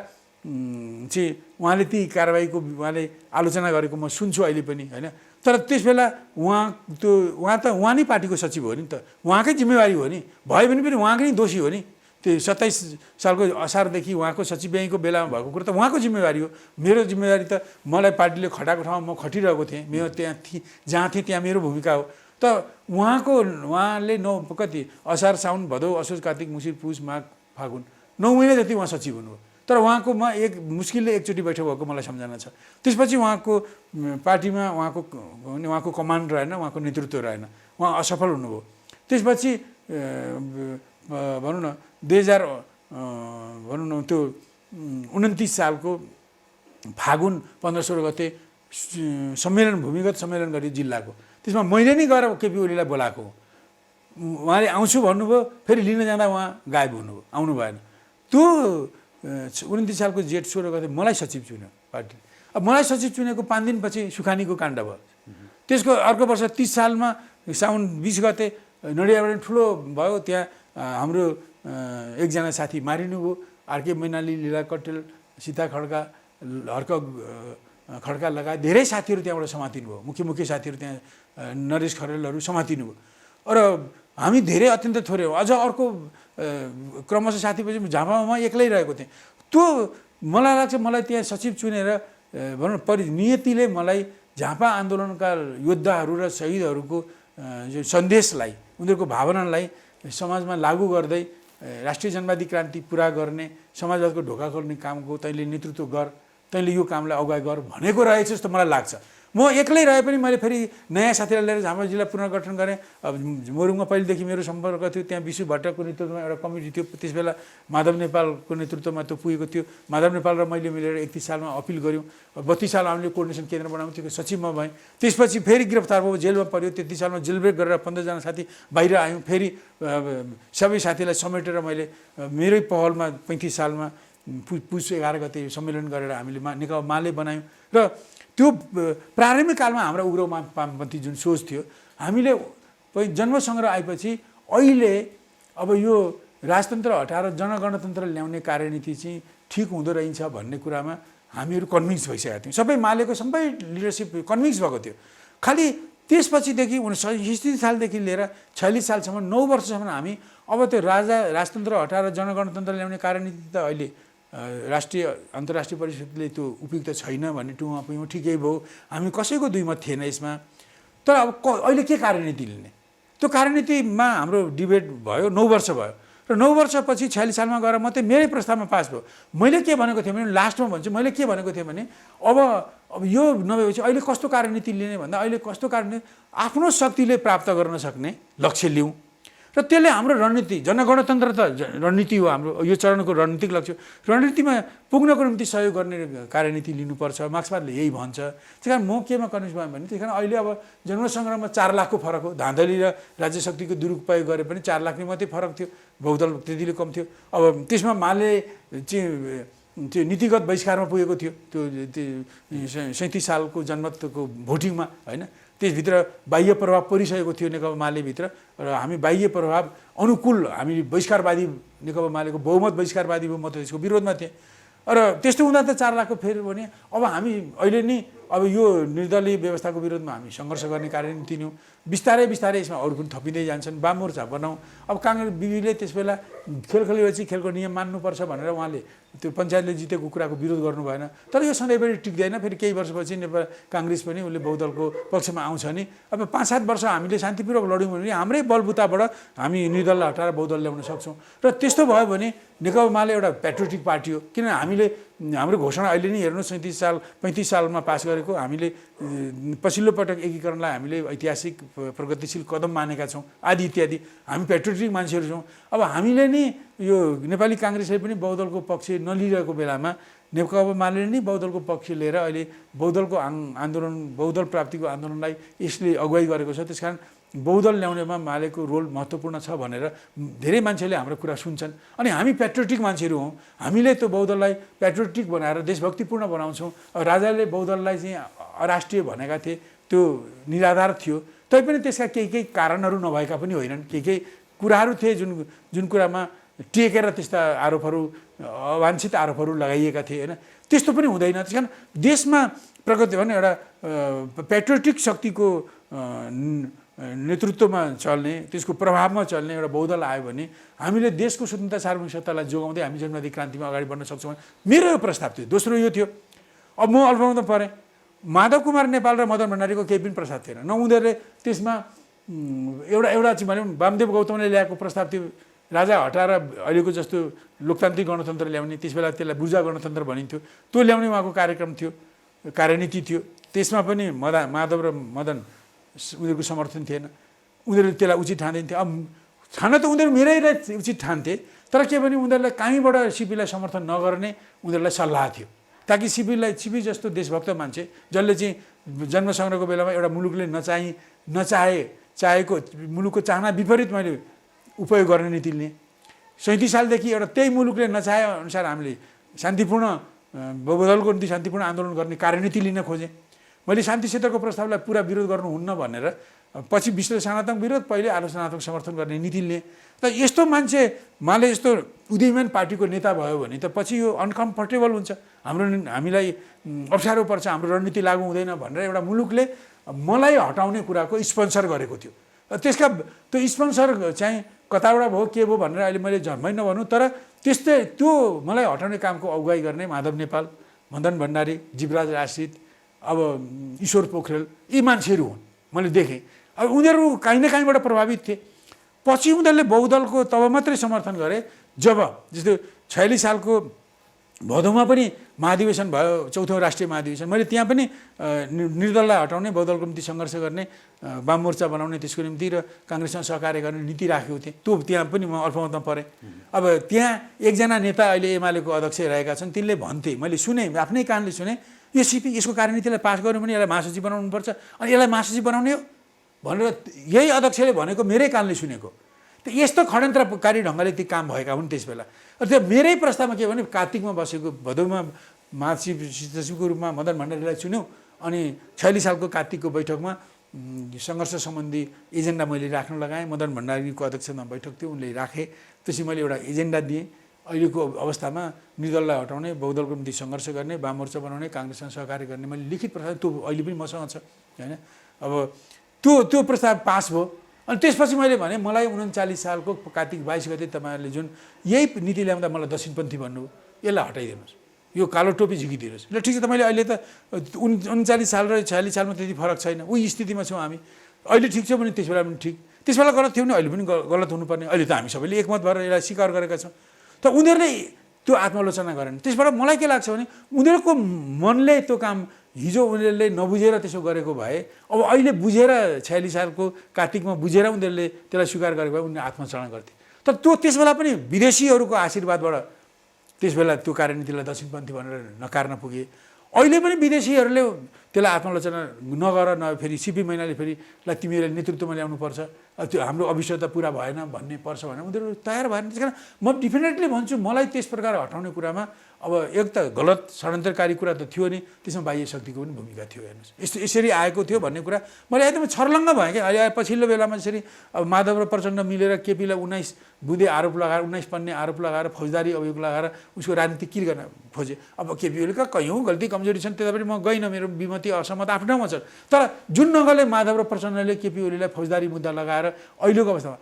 चाहिँ उहाँले ती कारवाहीको उहाँले आलोचना गरेको म सुन्छु अहिले पनि होइन। तर त्यसबेला उहाँ नै पार्टीको सचिव हो नि त, उहाँकै जिम्मेवारी हो नि, भयो भने पनि उहाँकै नै दोषी हो नि। त्यो 27 सालको असारदेखि उहाँको सचिव ब्याङ्कको बेलामा भएको कुरा त उहाँको जिम्मेवारी हो। मेरो जिम्मेवारी त मलाई पार्टीले खटाएको ठाउँमा म खटिरहेको थिएँ, मेरो त्यहाँ जहाँ थिएँ त्यहाँ मेरो भूमिका हो। उहाँले कति असार साउन भदौ असोज कार्तिक मुसिर पुस माघ फागुन 9 महिना जति उहाँ सचिव हुनुभयो। तर उहाँकोमा मुस्किलले एकचोटि बैठक भएको मलाई सम्झना छ। त्यसपछि उहाँको पार्टीमा उहाँको कमान्ड रहेन, उहाँको नेतृत्व रहेन, उहाँ असफल हुनुभयो। त्यसपछि भनौँ न 29 सालको फागुन 15-16 गते भूमिगत सम्मेलन गरी जिल्लाको, त्यसमा मैले नै गएर केपी ओलीलाई बोलाएको हो। उहाँले आउँछु भन्नुभयो, फेरि लिन जाँदा उहाँ गायब हुनुभयो, आउनु भएन। त्यो 29 सालको जेठ 16 गते मलाई सचिव चुन्यो पार्टीले। अब मलाई सचिव चुनेको 5 दिनपछि सुखानीको काण्ड भयो। त्यसको अर्को वर्ष 30 सालमा साउन 20 गते नडियाबाट ठुलो भयो, त्यहाँ हाम्रो एकजना साथी मारिनुभयो। आरके मैनाली, लीला कटेल, सीता खड्का, हर्क खड्का लगायत धेरै साथीहरू त्यहाँबाट समातिनु भयो। मुख्य साथीहरू त्यहाँ नरेश खरेलहरू समातिनु भयो। र हामी धेरै अत्यन्त थोरै हो। अझ अर्को क्रमशः साथीपछि झापामा एक्लै रहेको थिएँ। त्यो मलाई लाग्छ, मलाई त्यहाँ सचिव चुनेर भनौँ नियतिले मलाई झापा आन्दोलनका योद्धाहरू र शहीदहरूको सन्देशलाई, उनीहरूको भावनालाई समाजमा लागू गर्दै राष्ट्रिय जनवादी क्रान्ति पुरा गर्ने, समाजवादको ढोका खोल्ने कामको तैँले नेतृत्व गर, तैँले यो कामलाई अगुवाई गर भनेको रहेछ जस्तो मलाई लाग्छ। म एक्लै रहे पनि मैले फेरि नयाँ साथीलाई लिएर झापा जिल्ला पुनर्गठन गरेँ। अब मोरुङमा पहिलेदेखि मेरो सम्पर्क थियो, त्यहाँ विशु भट्टको नेतृत्वमा एउटा कमिटी थियो। त्यस बेला माधव नेपालको नेतृत्वमा त्यो पुगेको थियो। माधव नेपाल र मैले मिलेर 31 सालमा अपिल गऱ्यौँ। 32 साल हामीले कोर्डिनेसन केन्द्र बनाउँ, त्यो सचिवमा भएँ। त्यसपछि फेरि गिरफ्तार भयो, जेलमा पऱ्यो। 33 सालमा जेलब्रेक गरेर 15 जना साथी बाहिर आयौँ। फेरि सबै साथीलाई समेटेर मैले मेरै पहलमा 35 सालमा पुस 11 गते सम्मेलन गरेर हामीले नेकपा माले बनायौँ। र त्यो प्रारम्भिक कालमा हाम्रो उग्र वामपन्थी जुन सोच थियो, हामीले जन्मसङ्ग्रह आएपछि अहिले अब यो राजतन्त्र हटाएर जनगणतन्त्र ल्याउने कार्यनीति चाहिँ ठिक हुँदो रहेछ भन्ने कुरामा हामीहरू कन्भिन्स भइसकेका थियौँ। सबै मालेको सबै लिडरसिप कन्भिन्स भएको थियो। खालि त्यसपछिदेखि 1960 सालदेखि लिएर 46 सालसम्म 9 वर्षसम्म हामी अब त्यो राजतन्त्र हटाएर जनगणतन्त्र ल्याउने कार्यनीति त अहिले अन्तर्राष्ट्रिय परिषदले त्यो उपयुक्त छैन भन्ने टुमा पुग्यौँ। ठिकै भयो, हामी कसैको दुईमत थिएन यसमा। तर अब अहिले के कार्यनीति लिने, त्यो कार्यनीतिमा हाम्रो डिबेट भयो। 9 वर्ष भयो र 9 वर्षपछि 46 सालमा गएर मात्रै मेरै प्रस्तावमा पास भयो। मैले के भनेको थिएँ भने, लास्टमा भन्छु, मैले के भनेको थिएँ भने अब यो नभएपछि अहिले कस्तो कार्यनीति लिने भन्दा अहिले कस्तो कार्यनीति आफ्नो शक्तिले प्राप्त गर्न सक्ने लक्ष्य लिउँ र त्यसले हाम्रो रणनीति, जनगणतन्त्र त रणनीति हो हाम्रो, यो चरणको रणनीतिक लक्ष्य, रणनीतिमा पुग्नको निम्ति सहयोग गर्ने कार्यनीति लिनुपर्छ। मार्क्सवादले यही भन्छ। त्यस कारण म केमा कन्भिन्स भएँ भने, त्यस कारण अहिले अब जनसङ्ग्रहमा 4 लाखको फरक हो। धाँधली र राज्य शक्तिको दुरुपयोग गरे पनि 4 लाख मात्रै फरक थियो, बहुदल त्यतिले कम थियो। अब त्यसमा माले चाहिँ त्यो नीतिगत बहिष्कारमा पुगेको थियो, त्यो 37 सालको जनमतको भोटिङमा, होइन। त्यसभित्र बाह्य प्रभाव परिसकेको थियो नेकपा मालेभित्र, र हामी बाह्य प्रभाव अनुकूल, हामी बहिष्कारवादी, नेकपा मालेको बहुमत बहिष्कारवादी भयो, म त त्यसको विरोधमा थिएँ। र त्यस्तो हुँदा त 4 लाखको फेरि भने अब हामी अहिले नि अब यो निर्दलीय व्यवस्थाको विरोधमा हामी सङ्घर्ष गर्ने कार्यनीति लियौँ। बिस्तारै यसमा अरू पनि थपिँदै जान्छन्। वाम मोर्चा बनाऊ। अब काङ्ग्रेस बिबीले त्यस बेला खेल खेलेपछि खेलको नियम मान्नुपर्छ भनेर उहाँले त्यो पञ्चायतले जितेको कुराको विरोध गर्नु भएन। तर यो सधैँभरि टिक्दैन। फेरि केही वर्षपछि नेपाल काङ्ग्रेस पनि उसले बहुदलको पक्षमा आउँछ नि। अब 5-7 वर्ष हामीले शान्तिपूर्वक लड्यौँ भने हाम्रै बलबुताबाट हामी निर्दललाई हटाएर बहुदल ल्याउन सक्छौँ। र त्यस्तो भयो भने नेकपा माले एउटा पेट्रियोटिक पार्टी हो। किन हामीले हाम्रो घोषणा अहिले नै हेर्नुहोस्, 35 सालमा पास गरेको हामीले पछिल्लो पटक एकीकरणलाई हामीले ऐतिहासिक प्रगतिशील कदम मानेका छौँ आदि इत्यादि। हामी पेट्रियोटिक मान्छेहरू छौँ। अब हामीले नि यो नेपाली काङ्ग्रेसले पनि बहुदलको पक्ष नलिरहेको बेलामा नेकपा माले नै बहुदलको पक्ष लिएर अहिले बहुदलको आन्दोलन, बहुदल प्राप्तिको आन्दोलनलाई यसले अगुवाई गरेको छ। त्यसकारण बहुदल ल्याउनेमा मालेको रोल महत्त्वपूर्ण छ भनेर धेरै मान्छेले हाम्रो कुरा सुन्छन्। अनि हामी पेट्रियोटिक मान्छेहरू हौँ। हामीले त्यो बहुदललाई पेट्रियोटिक बनाएर देशभक्तिपूर्ण बनाउँछौँ। अब राजाले बहुदललाई चाहिँ अराष्ट्रिय भनेका थिए, त्यो निराधार थियो। तैपनि त्यसका केही कारणहरू नभएका पनि होइनन्। केही कुराहरू थिए जुन कुरामा टेकेर त्यस्ता आरोपहरू, अवाञ्छित आरोपहरू लगाइएका थिए, होइन। त्यस्तो पनि हुँदैन। त्यस कारण देशमा प्रगति भने एउटा पेट्रियोटिक शक्तिको नेतृत्वमा चल्ने, त्यसको प्रभावमा चल्ने एउटा बहुदल आयो भने हामीले देशको स्वतन्त्रता सार्वभौमिक सत्तालाई जोगाउँदै हामी जनवादी क्रान्तिमा अगाडि बढ्न सक्छौँ। मेरो यो प्रस्ताव थियो। दोस्रो यो थियो, अब म अल्पमतमा परेँ। माधव कुमार नेपाल र मदन भण्डारीको केही पनि प्रस्ताव थिएन। न उनीहरूले त्यसमा एउटा चाहिँ भने वामदेव गौतमले ल्याएको प्रस्ताव थियो राजा हटाएर अहिलेको जस्तो लोकतान्त्रिक गणतन्त्र ल्याउने, त्यस बेला त्यसलाई बुर्जा गणतन्त्र भनिन्थ्यो, त्यो ल्याउने उहाँको कार्यक्रम थियो, कार्यनीति थियो। त्यसमा पनि माधव र मदन उनीहरूको समर्थन थिएन, उनीहरूले त्यसलाई उचित ठान्दैनथे। अब ठान त उनीहरू मेरैलाई उचित ठान्थे, तर के भने उनीहरूलाई काहीँबाट सिपीलाई समर्थन नगर्ने उनीहरूलाई सल्लाह थियो, ताकि सिपी जस्तो देशभक्त मान्छे जसले चाहिँ जन्मसङ्ग्रहको बेलामा एउटा मुलुकले चाहेको मुलुकको चाहना विपरीत मैले उपयोग गर्ने नीति लिएँ। 37 सालदेखि एउटा त्यही मुलुकले नचाहे अनुसार हामीले शान्तिपूर्ण बहुदलको निम्ति शान्तिपूर्ण आन्दोलन गर्ने कार्यनीति लिन खोजेँ। मैले शान्ति क्षेत्रको प्रस्तावलाई पुरा विरोध गर्नुहुन्न भनेर पछि विश्लेषणात्मक विरोध, पहिले आलोचनात्मक समर्थन गर्ने नीति लिएँ। त यस्तो मान्छे माले यस्तो उदयमान पार्टीको नेता भयो भने त पछि यो अनकम्फर्टेबल हुन्छ, हामीलाई अप्ठ्यारो पर्छ, हाम्रो रणनीति लागू हुँदैन भनेर एउटा मुलुकले मलाई हटाउने कुराको स्पोन्सर गरेको थियो। त्यसका त्यो स्पोन्सर चाहिँ कताबाट भयो के भयो भनेर अहिले मैले झम्मै नभनौँ, तर त्यस्तै त्यो मलाई हटाउने कामको अगुवाई गर्ने माधव नेपाल, मदन भण्डारी, जीवराज आश्रित, अब ईश्वर पोखरेल, यी मान्छेहरू हुन् मैले देखेँ। अब उनीहरू काहीँ न काहीँबाट प्रभावित थिए। पछि उनीहरूले बहुदलको तब मात्रै समर्थन गरे जब जस्तो 46 सालको भदौमा पनि महाधिवेशन भयो, चौथो राष्ट्रिय महाधिवेशन। मैले त्यहाँ पनि निर्दललाई हटाउने, बहुदलको निम्ति सङ्घर्ष गर्ने, वाम मोर्चा बनाउने, त्यसको निम्ति र काङ्ग्रेससँग सहकार्य गर्ने नीति राखेको थिएँ। त्यो त्यहाँ पनि म अल्पमतमा परेँ। अब त्यहाँ एकजना नेता अहिले एमालेको अध्यक्ष रहेका छन्, तिनले भन्थे, मैले सुने, आफ्नै कानले सुने, यो सिपी यसको कार्यनीतिलाई पास गर्नु भने यसलाई महासचिव बनाउनुपर्छ, अनि यसलाई महासचिव बनाउने हो भनेर यही अध्यक्षले भनेको मेरै कानले सुनेको। त यस्तो षड्यन्त्रकारी ढङ्गले ती काम भएका हुन् त्यस बेला। त्यो मेरै प्रस्तावमा के भने कार्तिकमा बसेको भदौमा महासचिवको रूपमा मदन भण्डारीलाई चुन्यौँ, अनि 46 सालको कार्तिकको बैठकमा सङ्घर्ष सम्बन्धी एजेन्डा मैले राख्न लगाएँ। मदन भण्डारीको अध्यक्षमा बैठक थियो, उनले राखे। त्यसपछि मैले एउटा एजेन्डा दिएँ, अहिलेको अवस्थामा निर्दललाई हटाउने, बहुदलको निम्ति सङ्घर्ष गर्ने, वाम मोर्चा बनाउने, काङ्ग्रेससँग सहकार्य गर्ने मैले लिखित प्रस्ताव, त्यो अहिले पनि मसँग छ होइन। अब त्यो प्रस्ताव पास भयो। अनि त्यसपछि मैले भने मलाई 39 सालको कार्तिक 22 गते तपाईँहरूले जुन यही नीति ल्याउँदा मलाई दक्षिणपन्थी भन्नुभयो, यसलाई हटाइदिनुहोस्, यो कालो टोपी झिकिदिनुहोस्। ल ठिक छ, तपाईँले अहिले त 39 साल र 46 सालमा त्यति फरक छैन, उही स्थितिमा छौँ हामी। अहिले ठिक छ भने त्यस बेला पनि ठिक, त्यस बेला गलत थियो भने अहिले पनि गलत हुनुपर्ने। अहिले त हामी सबैले एकमत भएर यसलाई स्वीकार गरेका छौँ। त उनीहरूले त्यो आत्मालोचना गरेन। त्यसबाट मलाई के लाग्छ भने उनीहरूको मनले त्यो काम हिजो उनीहरूले नबुझेर त्यसो गरेको भए, अब अहिले बुझेर 46 सालको कार्तिकमा बुझेर उनीहरूले त्यसलाई स्वीकार गरेको भए उनीहरूले आत्मचालन गर्थे। तर त्यो त्यस बेला पनि विदेशीहरूको आशीर्वादबाट त्यस बेला त्यो कार्यनीतिलाई दक्षिणपन्थी भनेर नकार्न पुगे। अहिले पनि विदेशीहरूले त्यसलाई आत्मालोचना नगर फेरि सिपी मैनाले फेरि ल तिमीहरूले नेतृत्वमा ल्याउनुपर्छ, त्यो हाम्रो अभिष्ट त पुरा भएन भन्ने पर्छ भने उनीहरू तयार भएन। त्यस कारण म डिफिनेटली भन्छु, मलाई त्यस प्रकार हटाउने कुरामा अब एक त गलत षड्यन्त्रकारी कुरा त थियो नि, त्यसमा बाह्य शक्तिको पनि भूमिका थियो। हेर्नुहोस् यसरी आएको थियो भन्ने कुरा मैले एकदमै छर्लङ्ग भएँ क्या। अहिले पछिल्लो बेलामा यसरी अब माधव र प्रचण्ड मिलेर केपीलाई 19 बुँदे आरोप लगाएर, 19 पन्ने आरोप लगाएर, फौजदारी अभियोग लगाएर उसको राजनीति किल गर्न खोजे। अब केपीले कयौँ गल्ती कमजोरी छन्, त्यता पनि म गइनँ, मेरो विमति असहमत आफ्नो ठाउँमा छ। तर जुन ढङ्गले माधव र प्रचण्डले केपी ओलीलाई फौजदारी मुद्दा लगाएर अहिलेको अवस्थामा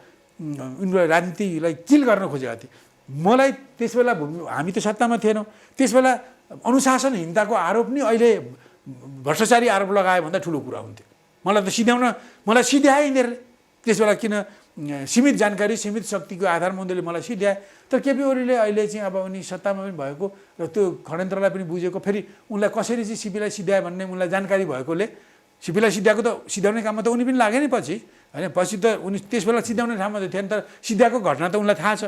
उनीहरू राजनीतिलाई किल गर्न खोजेका थिए, मलाई त्यस बेला हामी त सत्तामा थिएनौँ, त्यस बेला अनुशासनहीनताको आरोप नि अहिले भ्रष्टाचारी आरोप लगायो भन्दा ठुलो कुरा हुन्थ्यो। मलाई सिध्याए यिनीहरूले त्यस बेला, किन सीमित जानकारी सीमित शक्तिको आधारमा उनीहरूले मलाई सिध्याए। तर केपी ओलीले अहिले चाहिँ अब उनी सत्तामा पनि भएको र त्यो षड्यन्त्रलाई पनि बुझेको, फेरि उनलाई कसरी चाहिँ सिपीलाई सिध्याए भन्ने उनलाई जानकारी भएकोले सिपीलाई सिध्याएको त सिध्याउने काममा त उनी पनि लागे नि पछि होइन। पछि त उनी त्यस बेला सिध्याउने ठाउँमा त थिएन, तर सिध्याएको घटना त उनलाई थाहा छ।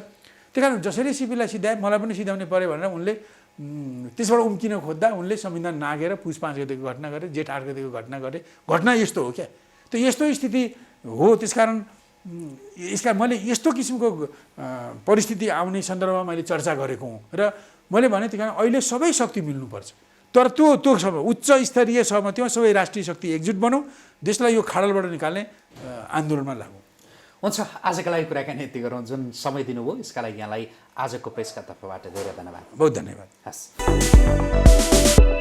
त्यही कारण जसरी सिपीलाई सिध्याए मलाई पनि सिध्याउने पऱ्यो भनेर उनले त्यसबाट उम्किन खोज्दा उनले संविधान नागेर पुस 5 गतेको घटना गरे, जेठ 8 गतेको घटना गरे। घटना यस्तो हो क्या, त यस्तो स्थिति हो। त्यसकारण मैले यस्तो किसिमको परिस्थिति आउने सन्दर्भमा मैले चर्चा गरेको हुँ र मैले भने त्यही कारण अहिले सबै शक्ति मिल्नुपर्छ। तर त्यो सबै उच्च स्तरीय सहमतिमा सबै राष्ट्रिय शक्ति एकजुट बनौँ, देशलाई यो खाडलबाट निकाल्ने आन्दोलनमा लागौँ। हुन्छ, आजका लागि कुराकानी यति गरौँ। जुन समय दिनुभयो यसका लागि यहाँलाई आजको प्रेसका तर्फबाट धेरै धन्यवाद। बहुत धन्यवाद। हस्।